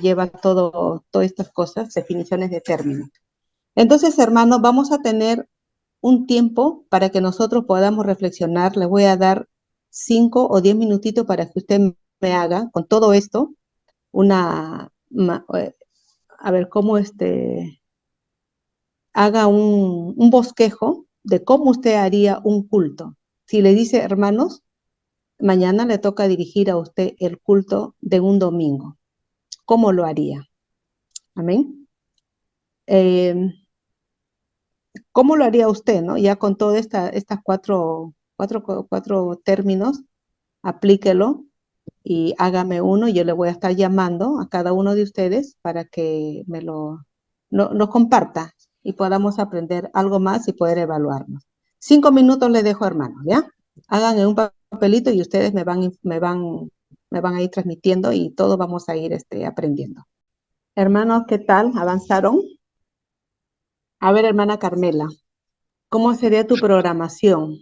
lleva todas estas cosas, definiciones de términos. Entonces, hermanos, vamos a tener un tiempo para que nosotros podamos reflexionar. Les voy a dar 5 o 10 minutitos para que usted me haga con todo esto a ver cómo haga un bosquejo de cómo usted haría un culto. Si le dice, hermanos, mañana le toca dirigir a usted el culto de un domingo, ¿cómo lo haría? Amén. ¿Cómo lo haría usted, no? Ya con todas estas cuatro términos, aplíquelo y hágame uno. Yo le voy a estar llamando a cada uno de ustedes para que me lo comparta y podamos aprender algo más y poder evaluarnos. 5 minutos les dejo, hermanos, ¿ya? Hagan en un papelito y ustedes me van a ir transmitiendo y todos vamos a ir aprendiendo. Hermanos, ¿qué tal? ¿Avanzaron? A ver, hermana Carmela, ¿cómo sería tu programación?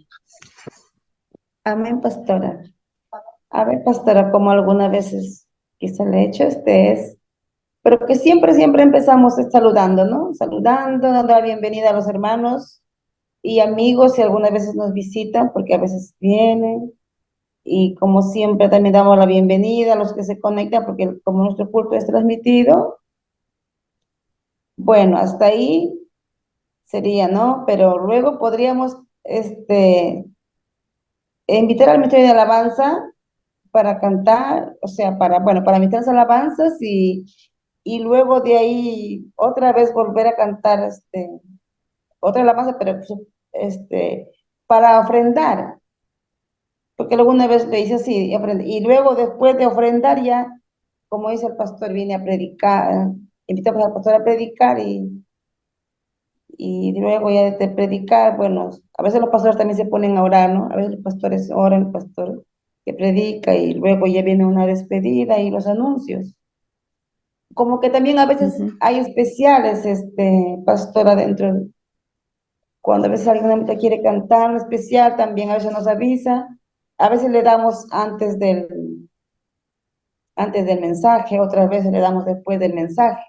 Amén, pastora. A ver, pastora, como algunas veces quizá le he hecho, pero que siempre empezamos saludando, ¿no? Saludando, dando la bienvenida a los hermanos y amigos, y algunas veces nos visitan, porque a veces vienen, y como siempre también damos la bienvenida a los que se conectan, porque como nuestro culto es transmitido, bueno, hasta ahí sería, ¿no? Pero luego podríamos, invitar al ministerio de alabanza para cantar, o sea, para ministrar las alabanzas y luego de ahí otra vez volver a cantar, otra alabanza, pero para ofrendar, porque luego una vez le hice así, y luego después de ofrendar ya, como dice el pastor, viene a predicar, invitamos al pastor a predicar y luego ya de predicar, bueno, a veces los pastores también se ponen a orar, ¿no? A veces los pastores oran, el pastor que predica y luego ya viene una despedida y los anuncios. Como que también a veces hay especiales, pastor, adentro. Cuando a veces alguien quiere cantar un especial, también a veces nos avisa. A veces le damos antes del mensaje, otras veces le damos después del mensaje.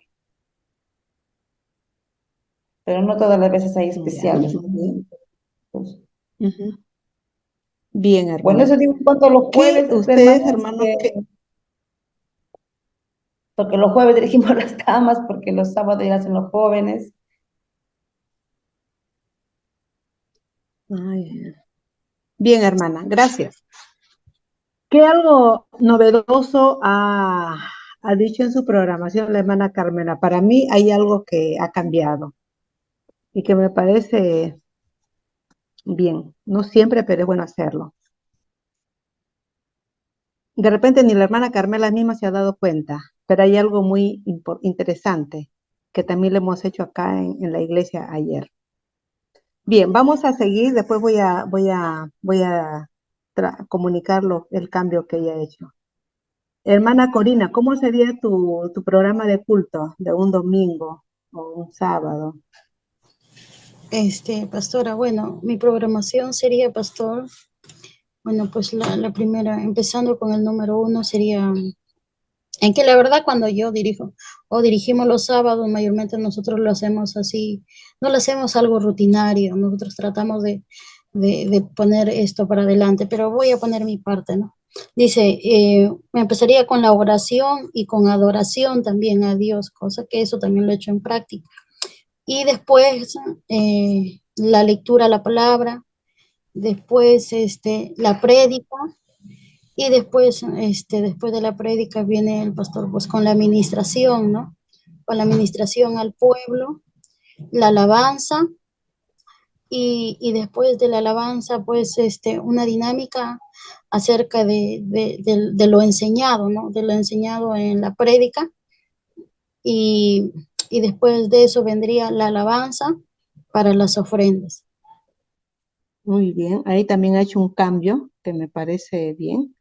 Pero no todas las veces hay especiales, ¿no? Pues, Bien, hermano. bueno, eso digo en cuanto a los jueves, ustedes, hermanos, porque los jueves dirigimos las camas, porque los sábados ya hacen los jóvenes. Bien, hermana, gracias. ¿Qué algo novedoso ha dicho en su programación la hermana Carmela? Para mí hay algo que ha cambiado y que me parece bien. No siempre, pero es bueno hacerlo. De repente ni la hermana Carmela misma se ha dado cuenta, pero hay algo muy interesante que también le hemos hecho acá en la iglesia ayer. Bien, vamos a seguir, después voy a comunicarlo el cambio que ella ha hecho. Hermana Corina, ¿cómo sería tu programa de culto de un domingo o un sábado? Pastora, bueno, mi programación sería, pastor, bueno, pues la primera, empezando con el número 1, sería en que la verdad cuando yo dirijo o dirigimos los sábados, mayormente nosotros lo hacemos así, no lo hacemos algo rutinario, nosotros tratamos de poner esto para adelante, pero voy a poner mi parte, ¿no? Dice, me empezaría con la oración y con adoración también a Dios, cosa que eso también lo he hecho en práctica. Y después la lectura, la palabra, después la prédica, y después, después de la prédica viene el pastor pues con la administración, ¿no? Con la administración al pueblo, la alabanza, y después de la alabanza pues una dinámica acerca de lo enseñado, ¿no? De lo enseñado en la prédica, y después de eso vendría la alabanza para las ofrendas. Muy bien, ahí también ha hecho un cambio que me parece bien.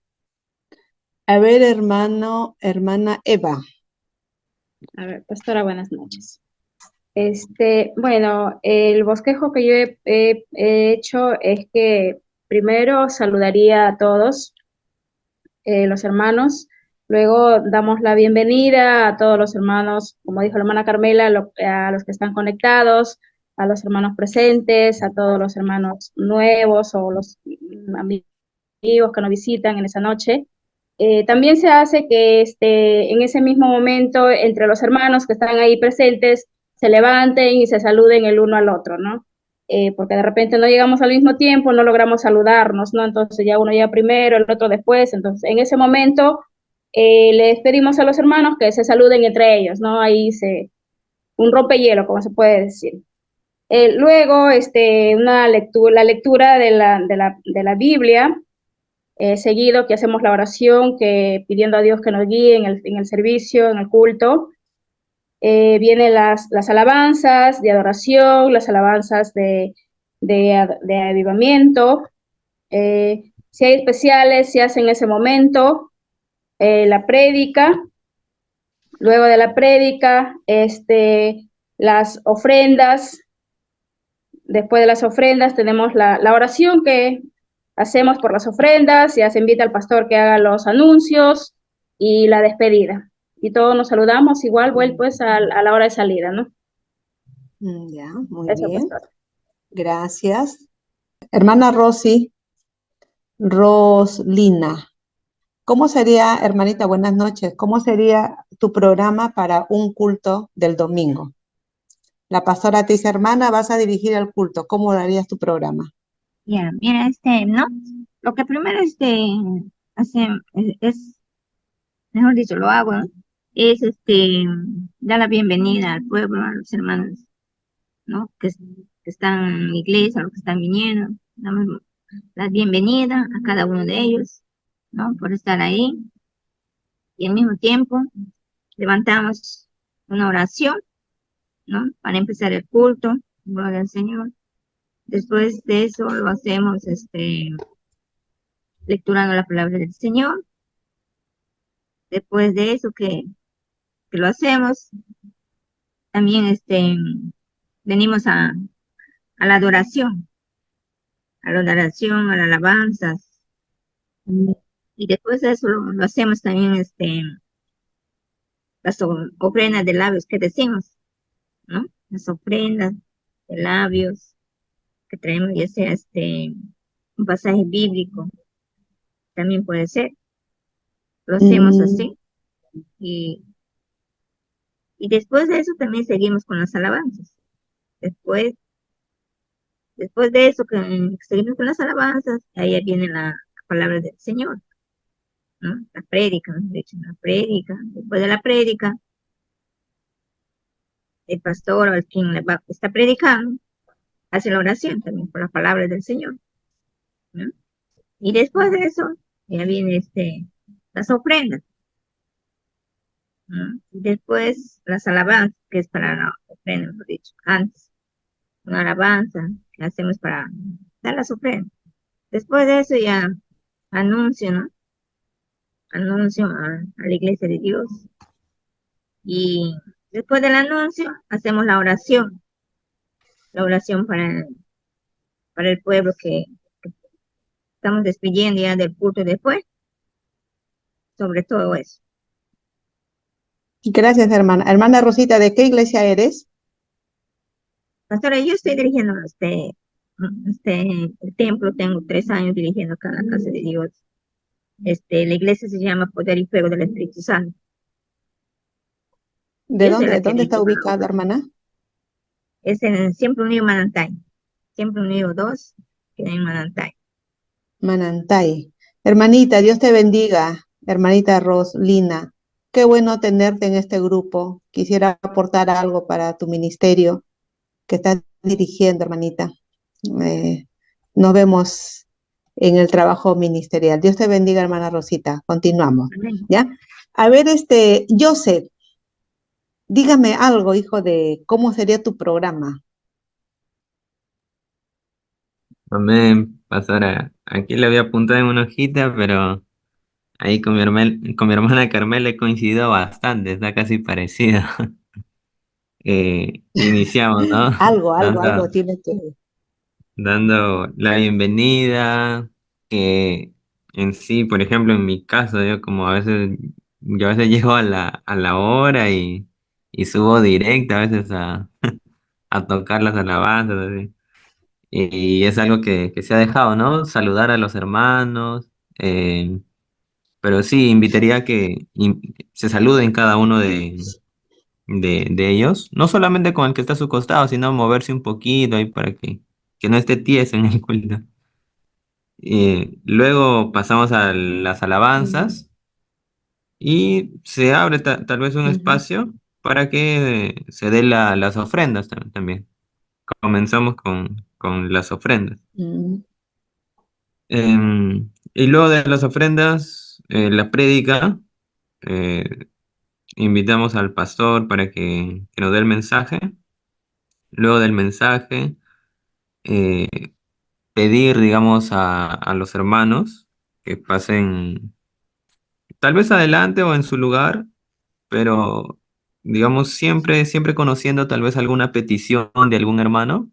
A ver, hermana Eva. A ver, pastora, buenas noches. Bueno, el bosquejo que yo he hecho es que primero saludaría a todos los hermanos, luego damos la bienvenida a todos los hermanos, como dijo la hermana Carmela, a los que están conectados, a los hermanos presentes, a todos los hermanos nuevos o los amigos que nos visitan en esa noche. También se hace que en ese mismo momento, entre los hermanos que están ahí presentes, se levanten y se saluden el uno al otro, ¿no? Porque de repente no llegamos al mismo tiempo, no logramos saludarnos, ¿no? Entonces ya uno llega primero, el otro después. Entonces, en ese momento, les pedimos a los hermanos que se saluden entre ellos, ¿no? Ahí un rompehielo, como se puede decir. Luego, la lectura de la Biblia, seguido que hacemos la oración, pidiendo a Dios que nos guíe en el servicio, en el culto. Vienen las alabanzas de adoración, las alabanzas de de avivamiento. Si hay especiales, se hace en ese momento. La prédica, luego de la prédica, las ofrendas. Después de las ofrendas tenemos la oración que hacemos por las ofrendas, ya se invita al pastor que haga los anuncios y la despedida. Y todos nos saludamos igual, pues a la hora de salida, ¿no? Ya, muy Eso, bien. pastor. Gracias. Hermana Roslina, ¿cómo sería, hermanita, buenas noches, cómo sería tu programa para un culto del domingo? La pastora te dice, hermana, vas a dirigir el culto, ¿cómo darías tu programa? Ya, mira, ¿no? Lo que primero, hace, mejor dicho, lo hago, ¿no? Es, dar la bienvenida al pueblo, a los hermanos, ¿no? Que están en la iglesia, a los que están viniendo. Damos la bienvenida a cada uno de ellos, ¿no? Por estar ahí. Y al mismo tiempo levantamos una oración, ¿no? Para empezar el culto, gloria al Señor. Después de eso lo hacemos, lecturando la palabra del Señor. Después de eso que lo hacemos, también, venimos a la adoración, a la adoración, a la alabanza. Y después de eso lo hacemos también, las ofrendas de labios que decimos, ¿no? Las ofrendas de labios que traemos, ya sea, un pasaje bíblico, también puede ser. Lo hacemos así. Y después de eso también seguimos con las alabanzas. Después de eso que seguimos con las alabanzas, ahí viene la palabra del Señor, ¿no? La prédica, de hecho, la prédica. Después de la prédica, el pastor o el quien está predicando, hace la oración también por la palabra del Señor, ¿no? Y después de eso, ya viene, las ofrendas, ¿no? Y después las alabanzas, que es para la ofrenda, mejor dicho, antes, una alabanza que hacemos para dar las ofrendas. Después de eso ya anuncio, ¿no? Anuncio a la iglesia de Dios. Y después del anuncio, hacemos la oración para el pueblo que estamos despidiendo ya del culto después, sobre todo eso. Gracias, hermana. Hermana Rosita, ¿de qué iglesia eres? Pastora, yo estoy dirigiendo el templo, tengo 3 años dirigiendo acá en la casa de Dios. La iglesia se llama Poder y Fuego del Espíritu Santo. ¿De Yo soy la que dónde está dirijo la ubicada, obra. hermana? Es en Siempre Unido Manantay. Siempre Unido 2, queda en Manantay. Manantay. Hermanita, Dios te bendiga. Hermanita Roslina, qué bueno tenerte en este grupo. Quisiera aportar algo para tu ministerio que estás dirigiendo, hermanita. Nos vemos en el trabajo ministerial. Dios te bendiga, hermana Rosita. Continuamos, Amén. ¿ya? A ver, Joseph, dígame algo, hijo, de cómo sería tu programa. Amén, pastora. Aquí le había apuntado en una hojita, pero ahí con mi hermana Carmela he coincidido bastante, está casi parecido. Iniciamos, ¿no? Algo tiene que... Dando la bienvenida, que en sí, por ejemplo, en mi caso, yo a veces llego a la hora y subo directo a veces a tocar las alabanzas, así. Y es algo que se ha dejado, ¿no? Saludar a los hermanos, pero sí, invitaría a que se saluden cada uno de ellos, no solamente con el que está a su costado, sino moverse un poquito ahí para que no esté tieso en el culto. Luego pasamos a las alabanzas y se abre tal vez un Ujú, espacio para que se dé las ofrendas también. Comenzamos con las ofrendas. ujú, Y luego de las ofrendas, la prédica, eh, invitamos al pastor para que nos dé el mensaje. Luego del mensaje, eh, pedir, digamos, a los hermanos que pasen tal vez adelante o en su lugar, pero digamos siempre conociendo tal vez alguna petición de algún hermano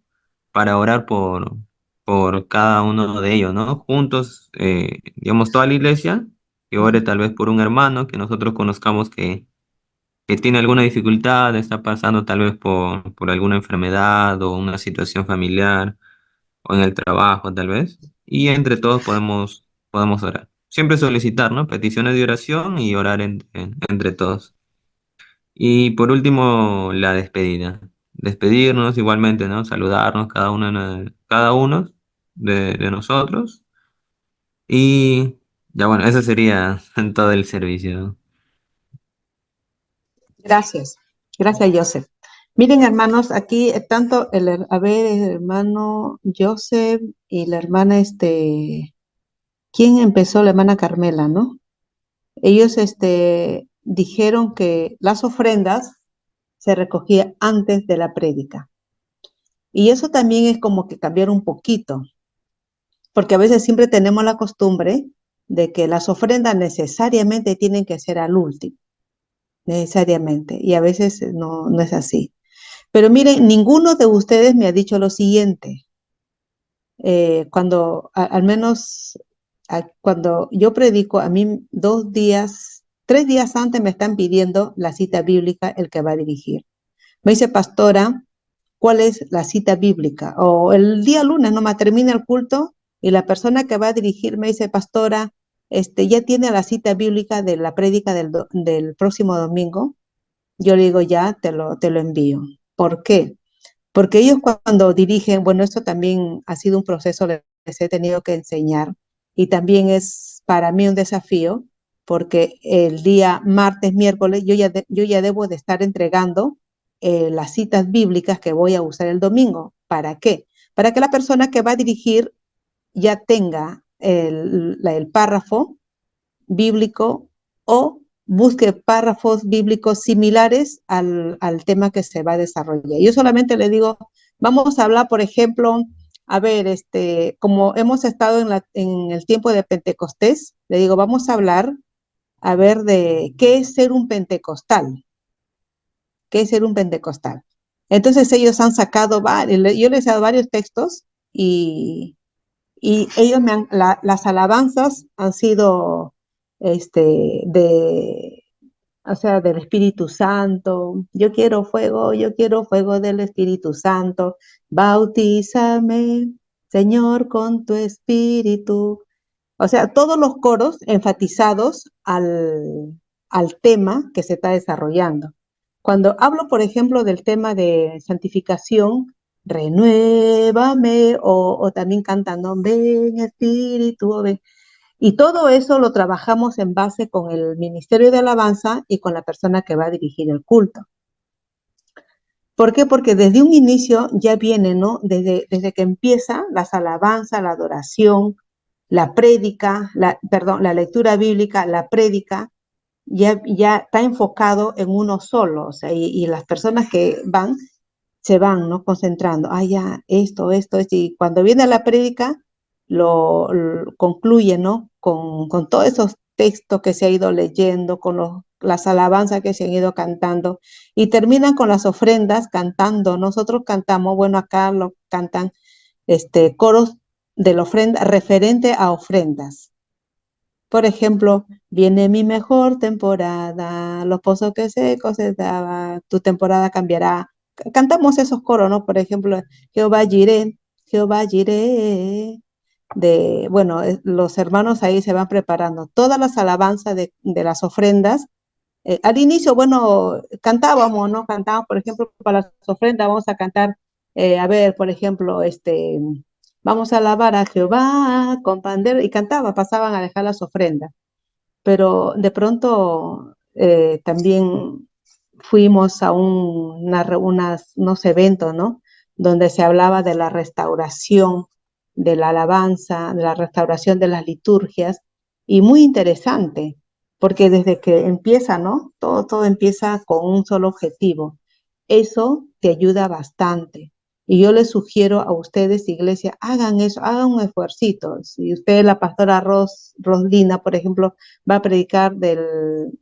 para orar por cada uno de ellos, ¿no? Juntos, digamos, toda la iglesia, que ore tal vez por un hermano que nosotros conozcamos que tiene alguna dificultad, está pasando tal vez por alguna enfermedad o una situación familiar o en el trabajo tal vez, y entre todos podemos orar. Siempre solicitar, ¿no? Peticiones de oración y orar entre todos. Y por último, la despedida. Despedirnos igualmente, ¿no? Saludarnos cada uno de nosotros. Y ya bueno, eso sería todo el servicio, ¿no? Gracias, gracias, Joseph. Miren, hermanos, aquí tanto el hermano Joseph y la hermana, ¿quién empezó? La hermana Carmela, ¿no? Ellos, dijeron que las ofrendas se recogían antes de la prédica. Y eso también es como que cambiar un poquito, porque a veces siempre tenemos la costumbre de que las ofrendas necesariamente tienen que ser al último, necesariamente, y a veces no es así. Pero miren, ninguno de ustedes me ha dicho lo siguiente. Al menos cuando yo predico, a mí 2 días, 3 días antes me están pidiendo la cita bíblica, el que va a dirigir. Me dice, pastora, ¿cuál es la cita bíblica? O el día lunes nomás termina el culto y la persona que va a dirigir me dice, pastora, ya tiene la cita bíblica de la prédica del próximo domingo. Yo le digo, ya, te lo envío. ¿Por qué? Porque ellos cuando dirigen, bueno, esto también ha sido un proceso, les he tenido que enseñar y también es para mí un desafío porque el día martes, miércoles, yo ya debo de estar entregando las citas bíblicas que voy a usar el domingo. ¿Para qué? Para que la persona que va a dirigir ya tenga el párrafo bíblico o busque párrafos bíblicos similares al tema que se va a desarrollar. Yo solamente le digo, vamos a hablar, por ejemplo, a ver, como hemos estado en el tiempo de Pentecostés, le digo, vamos a hablar, a ver, de qué es ser un pentecostal, qué es ser un pentecostal. Entonces ellos han sacado yo les he dado varios textos y ellos las alabanzas han sido de, o sea, del Espíritu Santo. Yo quiero fuego del Espíritu Santo. Bautízame, Señor, con tu Espíritu. O sea, todos los coros enfatizados al tema que se está desarrollando. Cuando hablo, por ejemplo, del tema de santificación, renuévame, o también cantando, ven Espíritu, ven. Y todo eso lo trabajamos en base con el Ministerio de Alabanza y con la persona que va a dirigir el culto. ¿Por qué? Porque desde un inicio ya viene, ¿no? Desde que empieza las alabanzas, la adoración, la prédica, la lectura bíblica, la prédica, ya está enfocado en uno solo, o sea, y las personas que se van, ¿no? Concentrando, ya, esto, y cuando viene la prédica, lo concluye, ¿no? Con todos esos textos que se ha ido leyendo, con las alabanzas que se han ido cantando, y terminan con las ofrendas cantando. Nosotros cantamos, bueno, acá lo cantan coros de la ofrenda, referente a ofrendas. Por ejemplo, viene mi mejor temporada, los pozos que se cosechaba, tu temporada cambiará. Cantamos esos coros, ¿no? Por ejemplo, Jehová Jireh, bueno, los hermanos ahí se van preparando. Todas las alabanzas de las ofrendas. Al inicio, bueno, cantábamos, ¿no? Cantábamos, por ejemplo, para las ofrendas, vamos a cantar, a ver, por ejemplo, vamos a alabar a Jehová con pandero, y pasaban a dejar las ofrendas. Pero de pronto también fuimos a unos eventos, ¿no? Donde se hablaba de la restauración de la alabanza, de la restauración de las liturgias, y muy interesante, porque desde que empieza, ¿no? Todo empieza con un solo objetivo. Eso te ayuda bastante. Y yo les sugiero a ustedes, iglesia, hagan eso, hagan un esfuercito. Si usted, la pastora Roslina, por ejemplo, va a predicar del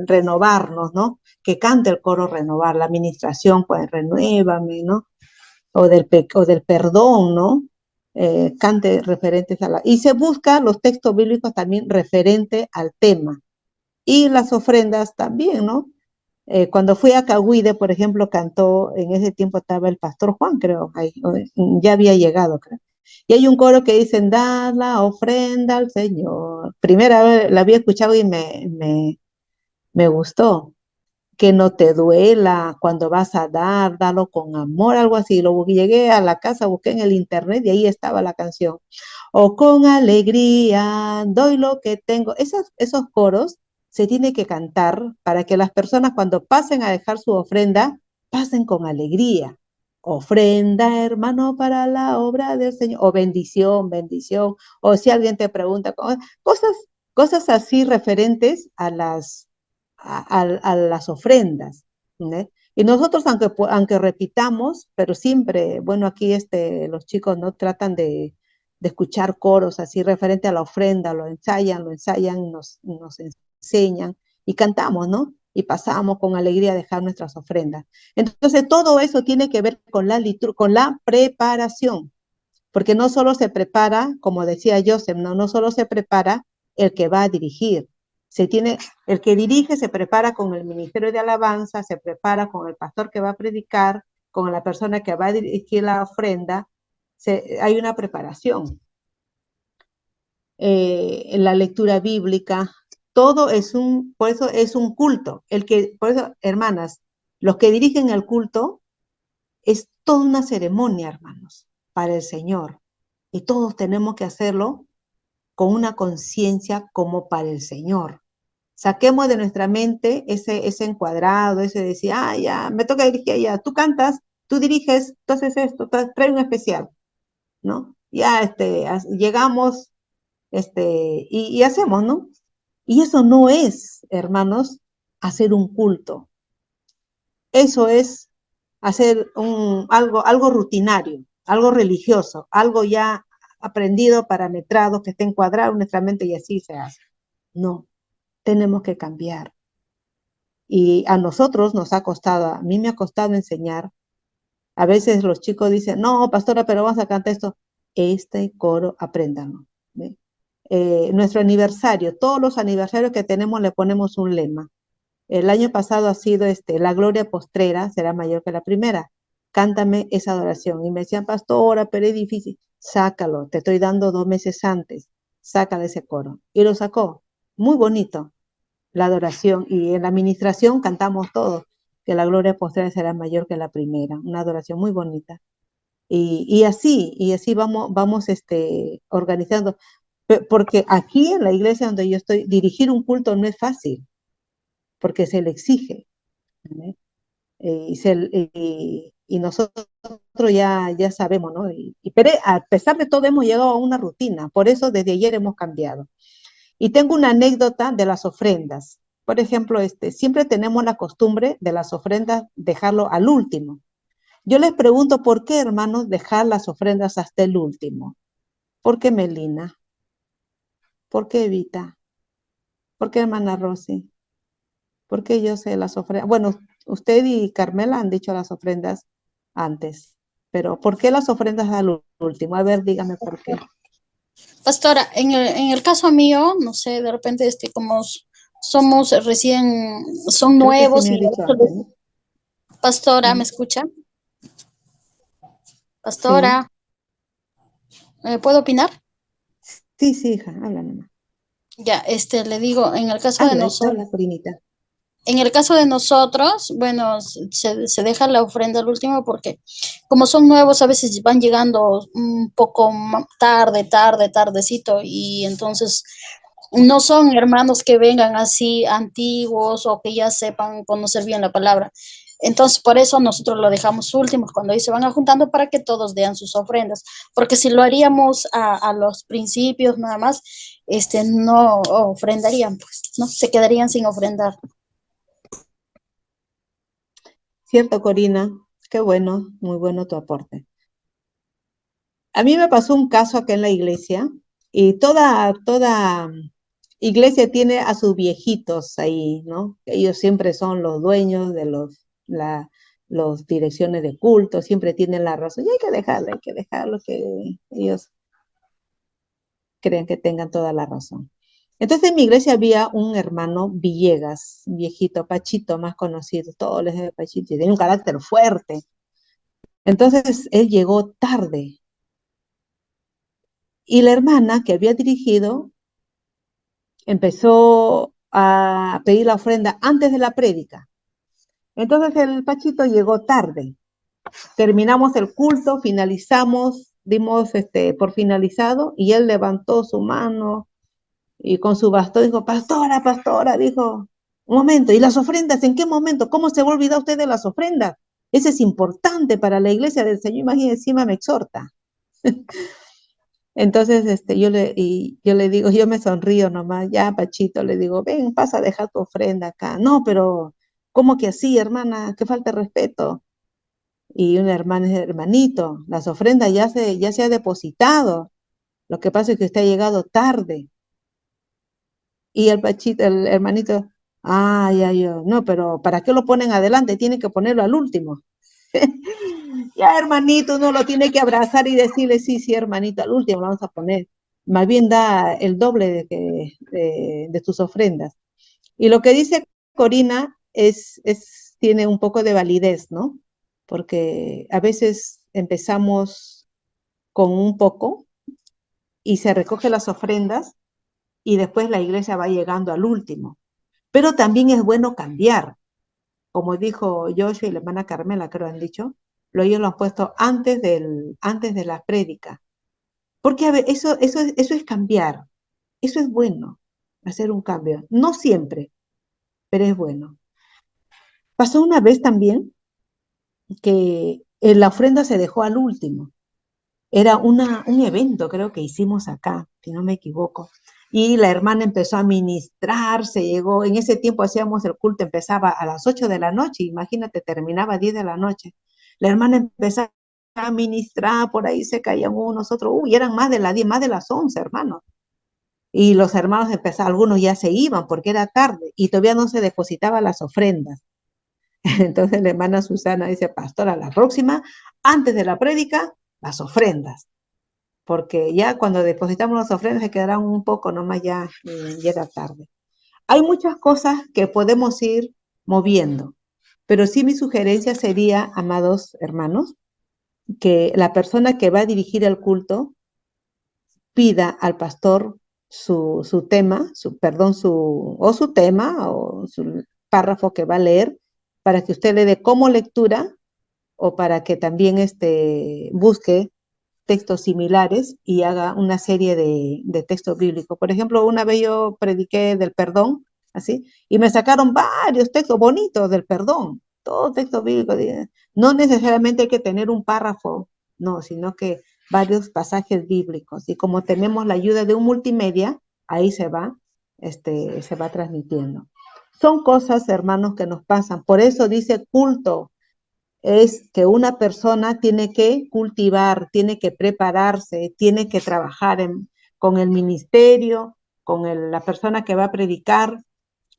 renovarnos, ¿no? Que cante el coro renovar, la administración, pues renuévame, ¿no? O del perdón, ¿no? Cante referentes a la... Y se busca los textos bíblicos también referente al tema. Y las ofrendas también, ¿no? Cuando fui a Cahuide, por ejemplo, cantó, en ese tiempo estaba el pastor Juan, creo, ahí, ya había llegado, creo. Y hay un coro que dicen, da la ofrenda al Señor. Primera vez la había escuchado y me gustó. Que no te duela cuando vas a dar, dalo con amor, algo así. Llegué a la casa, busqué en el internet y ahí estaba la canción. O con alegría, doy lo que tengo. Esos coros se tiene que cantar para que las personas cuando pasen a dejar su ofrenda, pasen con alegría. Ofrenda, hermano, para la obra del Señor. O bendición, bendición. O si alguien te pregunta, cosas así referentes a las ofrendas, ¿no? Y nosotros, aunque repitamos, pero siempre, bueno, aquí los chicos no tratan de escuchar coros así referente a la ofrenda, lo ensayan, nos enseñan y cantamos, ¿no? Y pasamos con alegría a dejar nuestras ofrendas. Entonces, todo eso tiene que ver con con la preparación, porque no solo se prepara, como decía Joseph, no solo se prepara el que va a dirigir, el que dirige se prepara con el ministerio de alabanza, se prepara con el pastor que va a predicar, con la persona que va a dirigir la ofrenda, hay una preparación. En la lectura bíblica, por eso es un culto. Por eso, hermanas, los que dirigen el culto es toda una ceremonia, hermanos, para el Señor. Y todos tenemos que hacerlo con una conciencia como para el Señor. Saquemos de nuestra mente ese encuadrado, ese de decir, ya, me toca dirigir, ya, tú cantas, tú diriges, tú haces esto, trae un especial, ¿no? Ya, llegamos, y hacemos, ¿no? Y eso no es, hermanos, hacer un culto. Eso es hacer algo rutinario, algo religioso, algo ya aprendido, parametrado, que esté encuadrado en nuestra mente y así se hace. No, tenemos que cambiar. Y a nosotros nos ha costado, a mí me ha costado enseñar. A veces los chicos dicen, no, pastora, pero vamos a cantar esto. Este coro, apréndanlo. Nuestro aniversario, todos los aniversarios que tenemos le ponemos un lema. El año pasado ha sido la gloria postrera será mayor que la primera. Cántame esa adoración. Y me decían, pastora, pero es difícil. Sácalo, te estoy dando 2 meses antes. Sácale ese coro. Y lo sacó. Muy bonito la adoración. Y en la administración cantamos todos que la gloria postrera será mayor que la primera. Una adoración muy bonita. Y así vamos organizando. Porque aquí en la iglesia donde yo estoy, dirigir un culto no es fácil, porque se le exige. ¿No? Y nosotros ya sabemos, ¿no? Pero a pesar de todo hemos llegado a una rutina, por eso desde ayer hemos cambiado. Y tengo una anécdota de las ofrendas. Por ejemplo, siempre tenemos la costumbre de las ofrendas dejarlo al último. Yo les pregunto, ¿por qué, hermanos, dejar las ofrendas hasta el último? ¿Por qué, Melina? ¿Por qué, Evita? ¿Por qué, hermana Rosy? ¿Por qué yo sé las ofrendas? Bueno, usted y Carmela han dicho las ofrendas antes, pero ¿por qué las ofrendas al último? A ver, dígame por qué. Pastora, en el caso mío, no sé, de repente, como somos recién, son Creo que sí nuevos me ha y dicho antes, ¿no? Pastora, ¿me escucha? Sí, Pastora, ¿puedo opinar? sí, hija, habla nomás. Ya, le digo, en el caso de nosotros, Habla, Corinita. en el caso de nosotros, bueno, se deja la ofrenda al último porque como son nuevos, a veces van llegando un poco tardecito, y entonces no son hermanos que vengan así antiguos o que ya sepan conocer bien la palabra. Entonces, por eso nosotros lo dejamos últimos, cuando ahí se van juntando para que todos den sus ofrendas. Porque si lo haríamos a los principios nada más, no ofrendarían, pues, ¿no? Se quedarían sin ofrendar. Cierto, Corina. qué bueno, muy bueno tu aporte. A mí me pasó un caso acá en la iglesia, y toda iglesia tiene a sus viejitos ahí, ¿no? Ellos siempre son los dueños de los direcciones de culto, siempre tienen la razón, y hay que dejarlo que ellos creen que tengan toda la razón. Entonces en mi iglesia había un hermano Villegas, un viejito, Pachito, más conocido, todos les de Pachito, y tenía un carácter fuerte. Entonces él llegó tarde, y la hermana que había dirigido empezó a pedir la ofrenda antes de la prédica. Entonces el Pachito llegó tarde. Terminamos el culto, finalizamos, dimos por finalizado, y él levantó su mano y con su bastón dijo, pastora, pastora, dijo, un momento, ¿y las ofrendas en qué momento? ¿Cómo se va a olvidar usted de las ofrendas? Eso es importante para la iglesia del Señor. Imagínese, encima me exhorta. Entonces yo le digo, yo me sonrío nomás, ya Pachito, le digo, ven, pasa a dejar tu ofrenda acá. No, pero ¿cómo que así, hermana? Que falta de respeto. Y una hermana dice, hermanito, las ofrendas ya se ha depositado. Lo que pasa es que usted ha llegado tarde. Y el Pachito, el hermanito, ya yo, no, pero ¿para qué lo ponen adelante? Tienen que ponerlo al último. Ya, hermanito, uno lo tiene que abrazar y decirle, sí, sí, hermanito, al último lo vamos a poner. Más bien da el doble de tus ofrendas. Y lo que dice Corina tiene un poco de validez, ¿no? Porque a veces empezamos con un poco y se recoge las ofrendas y después la iglesia va llegando al último. Pero también es bueno cambiar. Como dijo Joshua y la hermana Carmela, creo han dicho, ellos lo han puesto antes de la prédica. Porque a ver, eso es cambiar. Eso es bueno, hacer un cambio. No siempre, pero es bueno. Pasó una vez también que la ofrenda se dejó al último. Era un evento, creo que hicimos acá, si no me equivoco. Y la hermana empezó a ministrar, llegó, en ese tiempo hacíamos el culto, empezaba a las 8 de la noche, imagínate, terminaba a 10 de la noche. La hermana empezó a ministrar, por ahí se caían unos, otros, eran más de las 10, más de las 11, hermanos. Y los hermanos empezaron, algunos ya se iban porque era tarde y todavía no se depositaban las ofrendas. Entonces la hermana Susana dice, pastora, la próxima, antes de la prédica, las ofrendas. Porque ya cuando depositamos las ofrendas se quedarán un poco, nomás ya llega tarde. Hay muchas cosas que podemos ir moviendo, pero sí mi sugerencia sería, amados hermanos, que la persona que va a dirigir el culto pida al pastor su tema, su tema o su párrafo que va a leer, para que usted le dé como lectura o para que también busque textos similares y haga una serie de textos bíblicos. Por ejemplo, una vez yo prediqué del perdón, así, y me sacaron varios textos bonitos del perdón, todos textos bíblicos. No necesariamente hay que tener un párrafo, no, sino que varios pasajes bíblicos. Y como tenemos la ayuda de un multimedia, ahí se va transmitiendo. Son cosas, hermanos, que nos pasan. Por eso dice culto, es que una persona tiene que cultivar, tiene que prepararse, tiene que trabajar con el ministerio, con la persona que va a predicar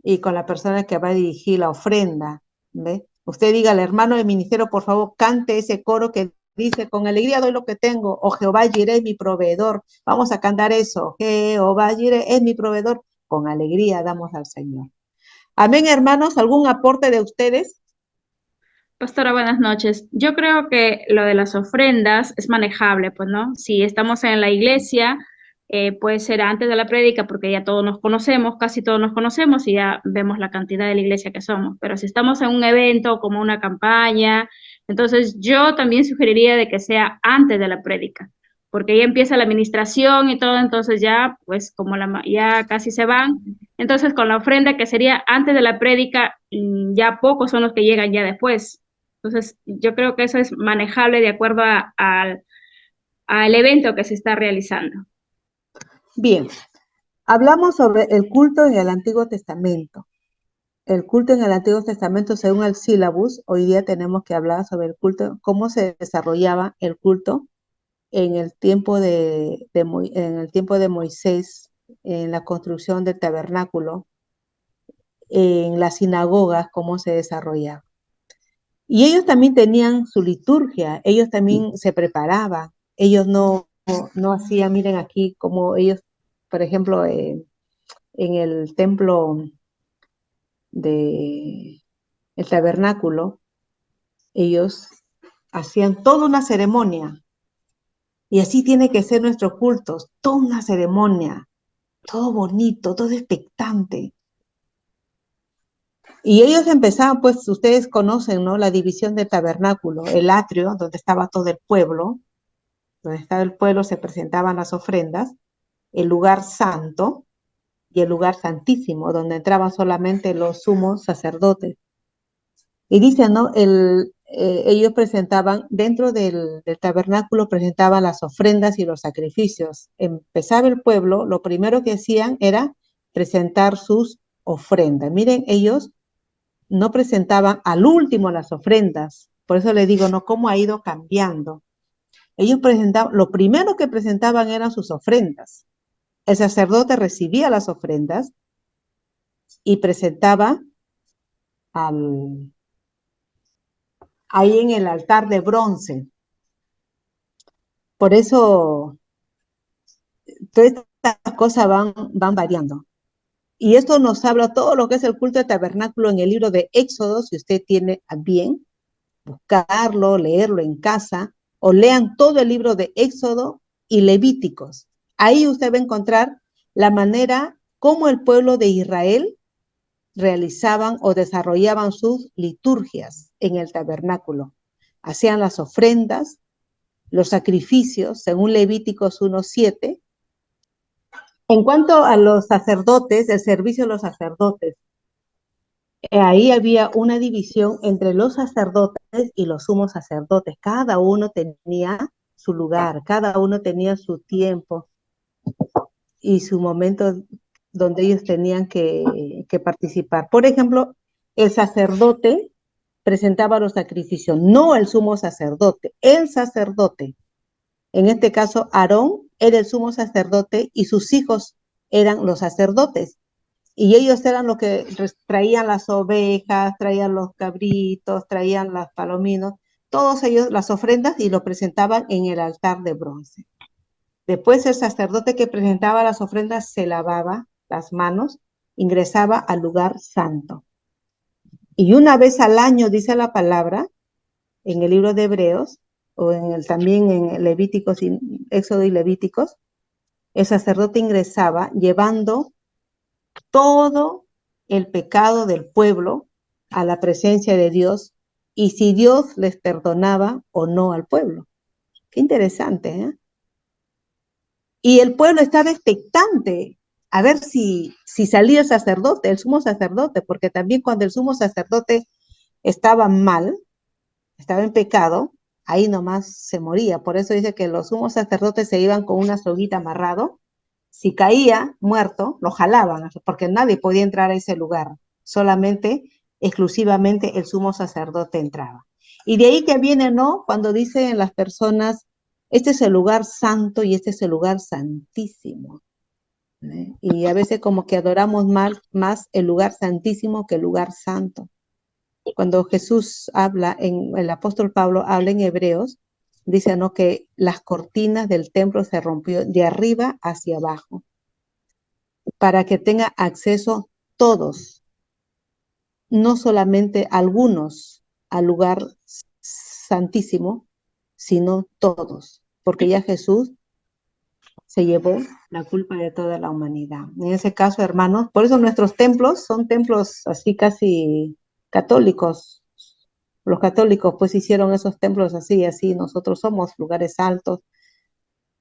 y con la persona que va a dirigir la ofrenda. ¿Ve? Usted diga al hermano del ministerio, por favor, cante ese coro que dice, con alegría doy lo que tengo, o Jehová Jireh es mi proveedor. Vamos a cantar eso, Jehová Jireh es mi proveedor. Con alegría damos al Señor. Amén, hermanos. ¿Algún aporte de ustedes? Pastora, buenas noches. Yo creo que lo de las ofrendas es manejable, pues, ¿no? Si estamos en la iglesia, puede ser antes de la prédica, porque ya todos nos conocemos, casi todos nos conocemos y ya vemos la cantidad de la iglesia que somos. Pero si estamos en un evento como una campaña, entonces yo también sugeriría de que sea antes de la prédica, porque ya empieza la administración y todo, entonces ya, pues, como ya casi se van, entonces con la ofrenda que sería antes de la prédica, ya pocos son los que llegan ya después. Entonces, yo creo que eso es manejable de acuerdo al evento que se está realizando. Bien, hablamos sobre el culto en el Antiguo Testamento. el culto en el Antiguo Testamento, según el sílabus, hoy día tenemos que hablar sobre el culto, cómo se desarrollaba el culto en el tiempo en el tiempo de Moisés, en la construcción del tabernáculo, en las sinagogas, cómo se desarrollaba. Y ellos también tenían su liturgia, ellos también se preparaban, ellos no hacían, miren aquí, como ellos, por ejemplo, en el templo de el tabernáculo, ellos hacían toda una ceremonia. Y así tiene que ser nuestros cultos, toda una ceremonia, todo bonito, todo expectante. Y ellos empezaban, pues ustedes conocen, ¿no? La división del tabernáculo, el atrio, donde estaba todo el pueblo, donde estaba el pueblo se presentaban las ofrendas, el lugar santo y el lugar santísimo, donde entraban solamente los sumos sacerdotes. Y dicen, ¿no? Ellos presentaban, dentro del tabernáculo, presentaban las ofrendas y los sacrificios. Empezaba el pueblo, lo primero que hacían era presentar sus ofrendas. Miren, ellos no presentaban al último las ofrendas. Por eso les digo, ¿no? Cómo ha ido cambiando. Ellos presentaban, lo primero que presentaban eran sus ofrendas. El sacerdote recibía las ofrendas y presentaba ahí en el altar de bronce. Por eso todas estas cosas van variando. Y esto nos habla todo lo que es el culto de tabernáculo en el libro de Éxodo, si usted tiene a bien buscarlo, leerlo en casa, o lean todo el libro de Éxodo y Levíticos. Ahí usted va a encontrar la manera como el pueblo de Israel realizaban o desarrollaban sus liturgias en el tabernáculo. Hacían las ofrendas, los sacrificios, según Levíticos 1:7. En cuanto a los sacerdotes, el servicio de los sacerdotes, ahí había una división entre los sacerdotes y los sumos sacerdotes. Cada uno tenía su lugar, cada uno tenía su tiempo y su momento donde ellos tenían que participar. Por ejemplo, el sacerdote presentaba los sacrificios, no el sumo sacerdote, el sacerdote. En este caso, Aarón era el sumo sacerdote y sus hijos eran los sacerdotes. Y ellos eran los que traían las ovejas, traían los cabritos, traían las palominos, todos ellos las ofrendas y lo presentaban en el altar de bronce. Después el sacerdote que presentaba las ofrendas se lavaba las manos, ingresaba al lugar santo. Y una vez al año, dice la palabra, en el libro de Hebreos, o también en Levíticos, Éxodo y Levíticos, el sacerdote ingresaba llevando todo el pecado del pueblo a la presencia de Dios y si Dios les perdonaba o no al pueblo. Qué interesante, ¿eh? Y el pueblo estaba expectante a ver si salía el sacerdote, el sumo sacerdote, porque también cuando el sumo sacerdote estaba mal, estaba en pecado, ahí nomás se moría. Por eso dice que los sumos sacerdotes se iban con una soguita amarrado. Si caía muerto, lo jalaban, porque nadie podía entrar a ese lugar. Solamente, exclusivamente el sumo sacerdote entraba. Y de ahí que viene, ¿no? Cuando dicen las personas, este es el lugar santo y este es el lugar santísimo. ¿Eh? Y a veces como que adoramos más el lugar santísimo que el lugar santo. Cuando Jesús habla, el apóstol Pablo habla en Hebreos, dice, ¿no? Que las cortinas del templo se rompió de arriba hacia abajo para que tenga acceso todos, no solamente algunos al lugar santísimo, sino todos, porque ya Jesús se llevó la culpa de toda la humanidad. En ese caso, hermanos, por eso nuestros templos son templos así casi católicos. Los católicos pues hicieron esos templos así, nosotros somos lugares altos,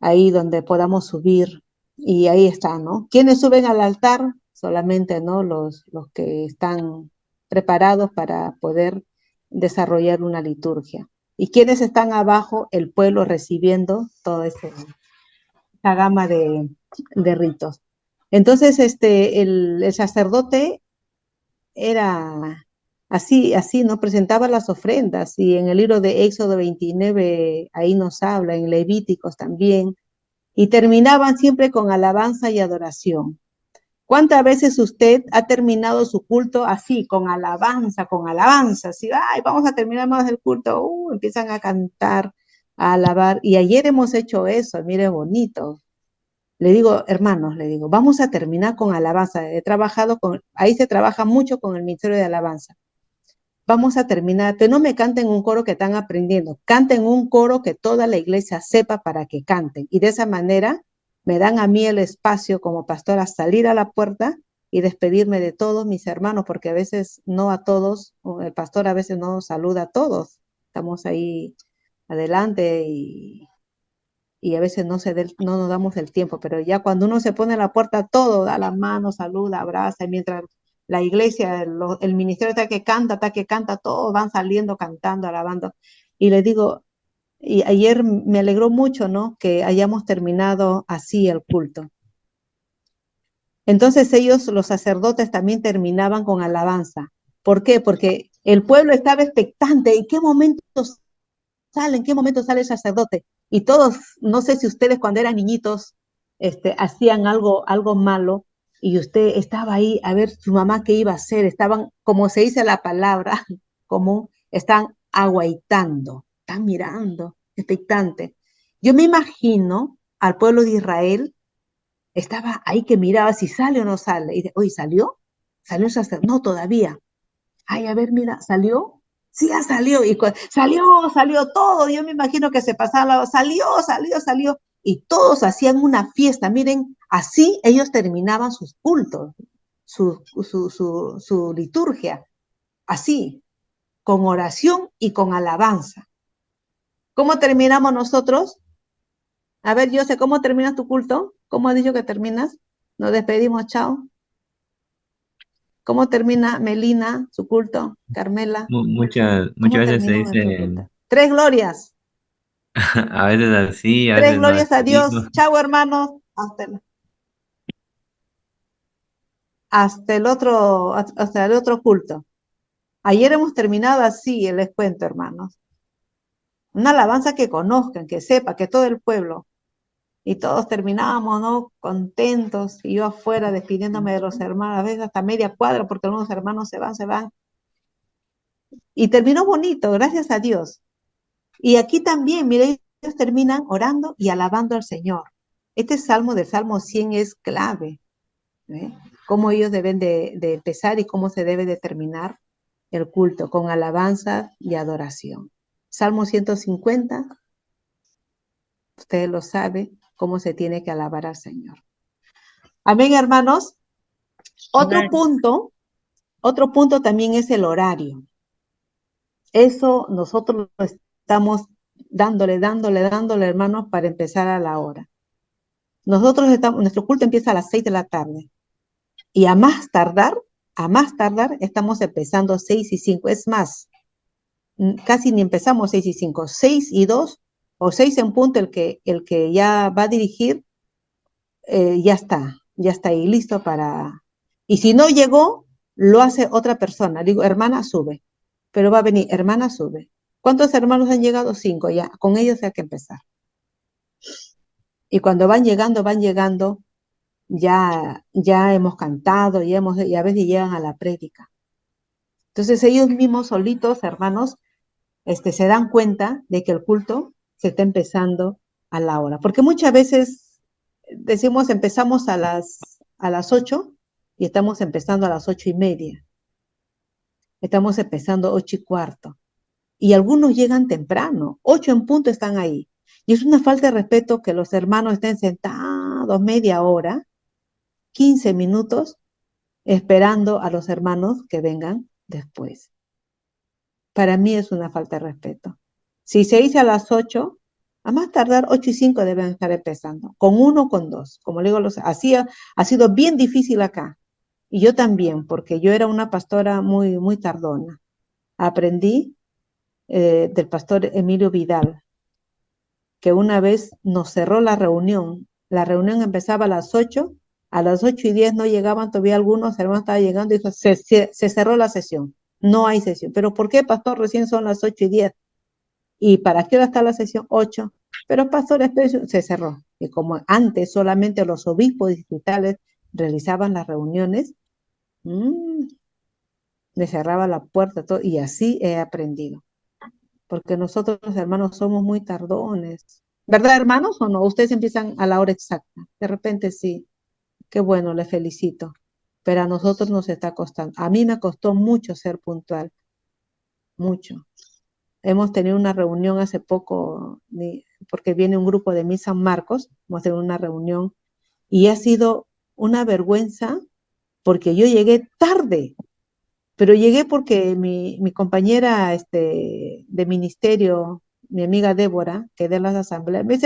ahí donde podamos subir, y ahí está, ¿no? ¿Quiénes suben al altar? Solamente, ¿no? Los que están preparados para poder desarrollar una liturgia. ¿Y quiénes están abajo? El pueblo recibiendo toda esa gama de ritos. Entonces, el sacerdote era así, ¿no? Presentaba las ofrendas, y en el libro de Éxodo 29, ahí nos habla, en Levíticos también, y terminaban siempre con alabanza y adoración. ¿Cuántas veces usted ha terminado su culto así, con alabanza, así, ay, vamos a terminar más el culto, empiezan a cantar, a alabar, y ayer hemos hecho eso, mire, bonito. Le digo, hermanos, le digo, vamos a terminar con alabanza. Ahí se trabaja mucho con el ministerio de alabanza. Vamos a terminar, pero no me canten un coro que están aprendiendo, canten un coro que toda la iglesia sepa para que canten. Y de esa manera me dan a mí el espacio como pastora salir a la puerta y despedirme de todos mis hermanos, porque a veces no a todos, el pastor a veces no saluda a todos. Estamos ahí adelante y a veces no nos damos el tiempo, pero ya cuando uno se pone a la puerta, todo da la mano, saluda, abraza, y mientras la iglesia, el ministerio está que canta, todos van saliendo cantando, alabando. Y les digo, y ayer me alegró mucho, ¿no?, que hayamos terminado así el culto. Entonces ellos, los sacerdotes, también terminaban con alabanza. ¿Por qué? Porque el pueblo estaba expectante. ¿En qué momento sale el sacerdote? Y todos, no sé si ustedes cuando eran niñitos, hacían algo malo, y usted estaba ahí a ver su mamá qué iba a hacer. Estaban, como se dice la palabra común, están aguaitando, están mirando, expectante. Yo me imagino al pueblo de Israel, estaba ahí que miraba si sale o no sale. Y dice, oye, ¿salió? ¿Salió el sacerdote? No, todavía. Ay, a ver, mira, ¿salió? Sí, ya salió. Y salió todo. Yo me imagino que se pasaba, salió. Y todos hacían una fiesta. Miren, así ellos terminaban sus cultos, su liturgia. Así, con oración y con alabanza. ¿Cómo terminamos nosotros? A ver, José, ¿cómo terminas tu culto? ¿Cómo has dicho que terminas? Nos despedimos, chao. ¿Cómo termina Melina su culto? Carmela, Muchas ¿cómo veces se termina nuestro dice, culto? 3 glorias. a veces así, a 3 veces nos glorias a despedimos. Dios. Chao, hermanos. Hasta el otro culto. Ayer hemos terminado así, les cuento, hermanos. Una alabanza que conozcan, que sepa, que todo el pueblo. Y todos terminábamos, ¿no?, contentos, y yo afuera despidiéndome de los hermanos, a veces hasta media cuadra, porque algunos hermanos se van. Y terminó bonito, gracias a Dios. Y aquí también, mire, ellos terminan orando y alabando al Señor. Este salmo del Salmo 100 es clave, ¿eh? Cómo ellos deben de empezar y cómo se debe de terminar el culto, con alabanza y adoración. Salmo 150, ustedes lo saben, cómo se tiene que alabar al Señor. Amén, hermanos. Otro punto también es el horario. Eso nosotros lo estamos dándole, hermanos, para empezar a la hora. Nuestro culto empieza a las 6 de la tarde. Y a más tardar, estamos empezando 6:05. Es más, casi ni empezamos 6:05, 6:02 o 6 en punto, el que ya va a dirigir, ya está ahí listo para... Y si no llegó, lo hace otra persona. Digo, hermana, sube. Pero va a venir, hermana, sube. ¿Cuántos hermanos han llegado? 5 ya. Con ellos hay que empezar. Y cuando van llegando, ya hemos cantado, y a veces llegan a la prédica. Entonces ellos mismos solitos, hermanos, se dan cuenta de que el culto se está empezando a la hora. Porque muchas veces decimos empezamos a las 8 y estamos empezando a las 8:30. Estamos empezando 8:15. Y algunos llegan temprano, 8 en punto están ahí. Y es una falta de respeto que los hermanos estén sentados media hora, 15 minutos, esperando a los hermanos que vengan después. Para mí es una falta de respeto. Si se dice a las 8, a más tardar 8:05 deben estar empezando, con 1 o con 2. Como le digo, así ha sido bien difícil acá. Y yo también, porque yo era una pastora muy, muy tardona. Aprendí del pastor Emilio Vidal, que una vez nos cerró la reunión. La reunión empezaba a las 8, A las 8:10 no llegaban todavía algunos, hermanos estaban llegando y dijo, se cerró la sesión, no hay sesión. ¿Pero por qué, pastor? Recién son las 8:10. ¿Y para qué hora está la sesión? 8. Pero pastor, se cerró. Y como antes solamente los obispos distritales realizaban las reuniones, le cerraba la puerta todo, y así he aprendido. Porque nosotros, los hermanos, somos muy tardones. ¿Verdad, hermanos, o no? Ustedes empiezan a la hora exacta. De repente sí. Qué bueno, les felicito. Pero a nosotros nos está costando. A mí me costó mucho ser puntual. Mucho. Hemos tenido una reunión hace poco, porque viene un grupo de Misa San Marcos, hemos tenido una reunión, y ha sido una vergüenza, porque yo llegué tarde, pero llegué porque mi compañera de ministerio, mi amiga Débora, que de las asambleas, me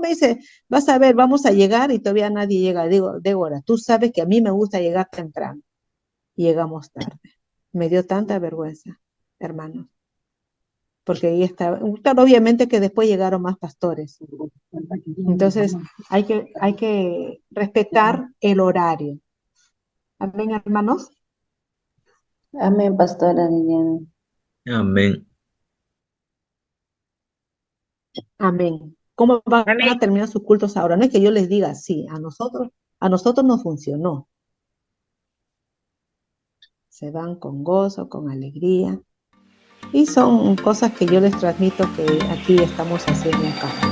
dice, vas a ver, vamos a llegar, y todavía nadie llega. Digo, Débora, tú sabes que a mí me gusta llegar temprano, y llegamos tarde. Me dio tanta vergüenza, hermanos. Porque ahí está, claro, obviamente que después llegaron más pastores. Entonces, hay que respetar el horario. Amén, hermanos. Amén, pastora Liliana. Amén. Amén. ¿Cómo van Amén. a terminar sus cultos ahora? No es que yo les diga, sí, a nosotros nos funcionó. Se van con gozo, con alegría. Y son cosas que yo les transmito que aquí estamos haciendo en casa.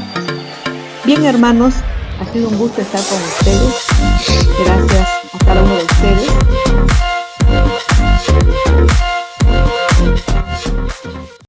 Bien, hermanos, ha sido un gusto estar con ustedes. Gracias a cada uno de ustedes.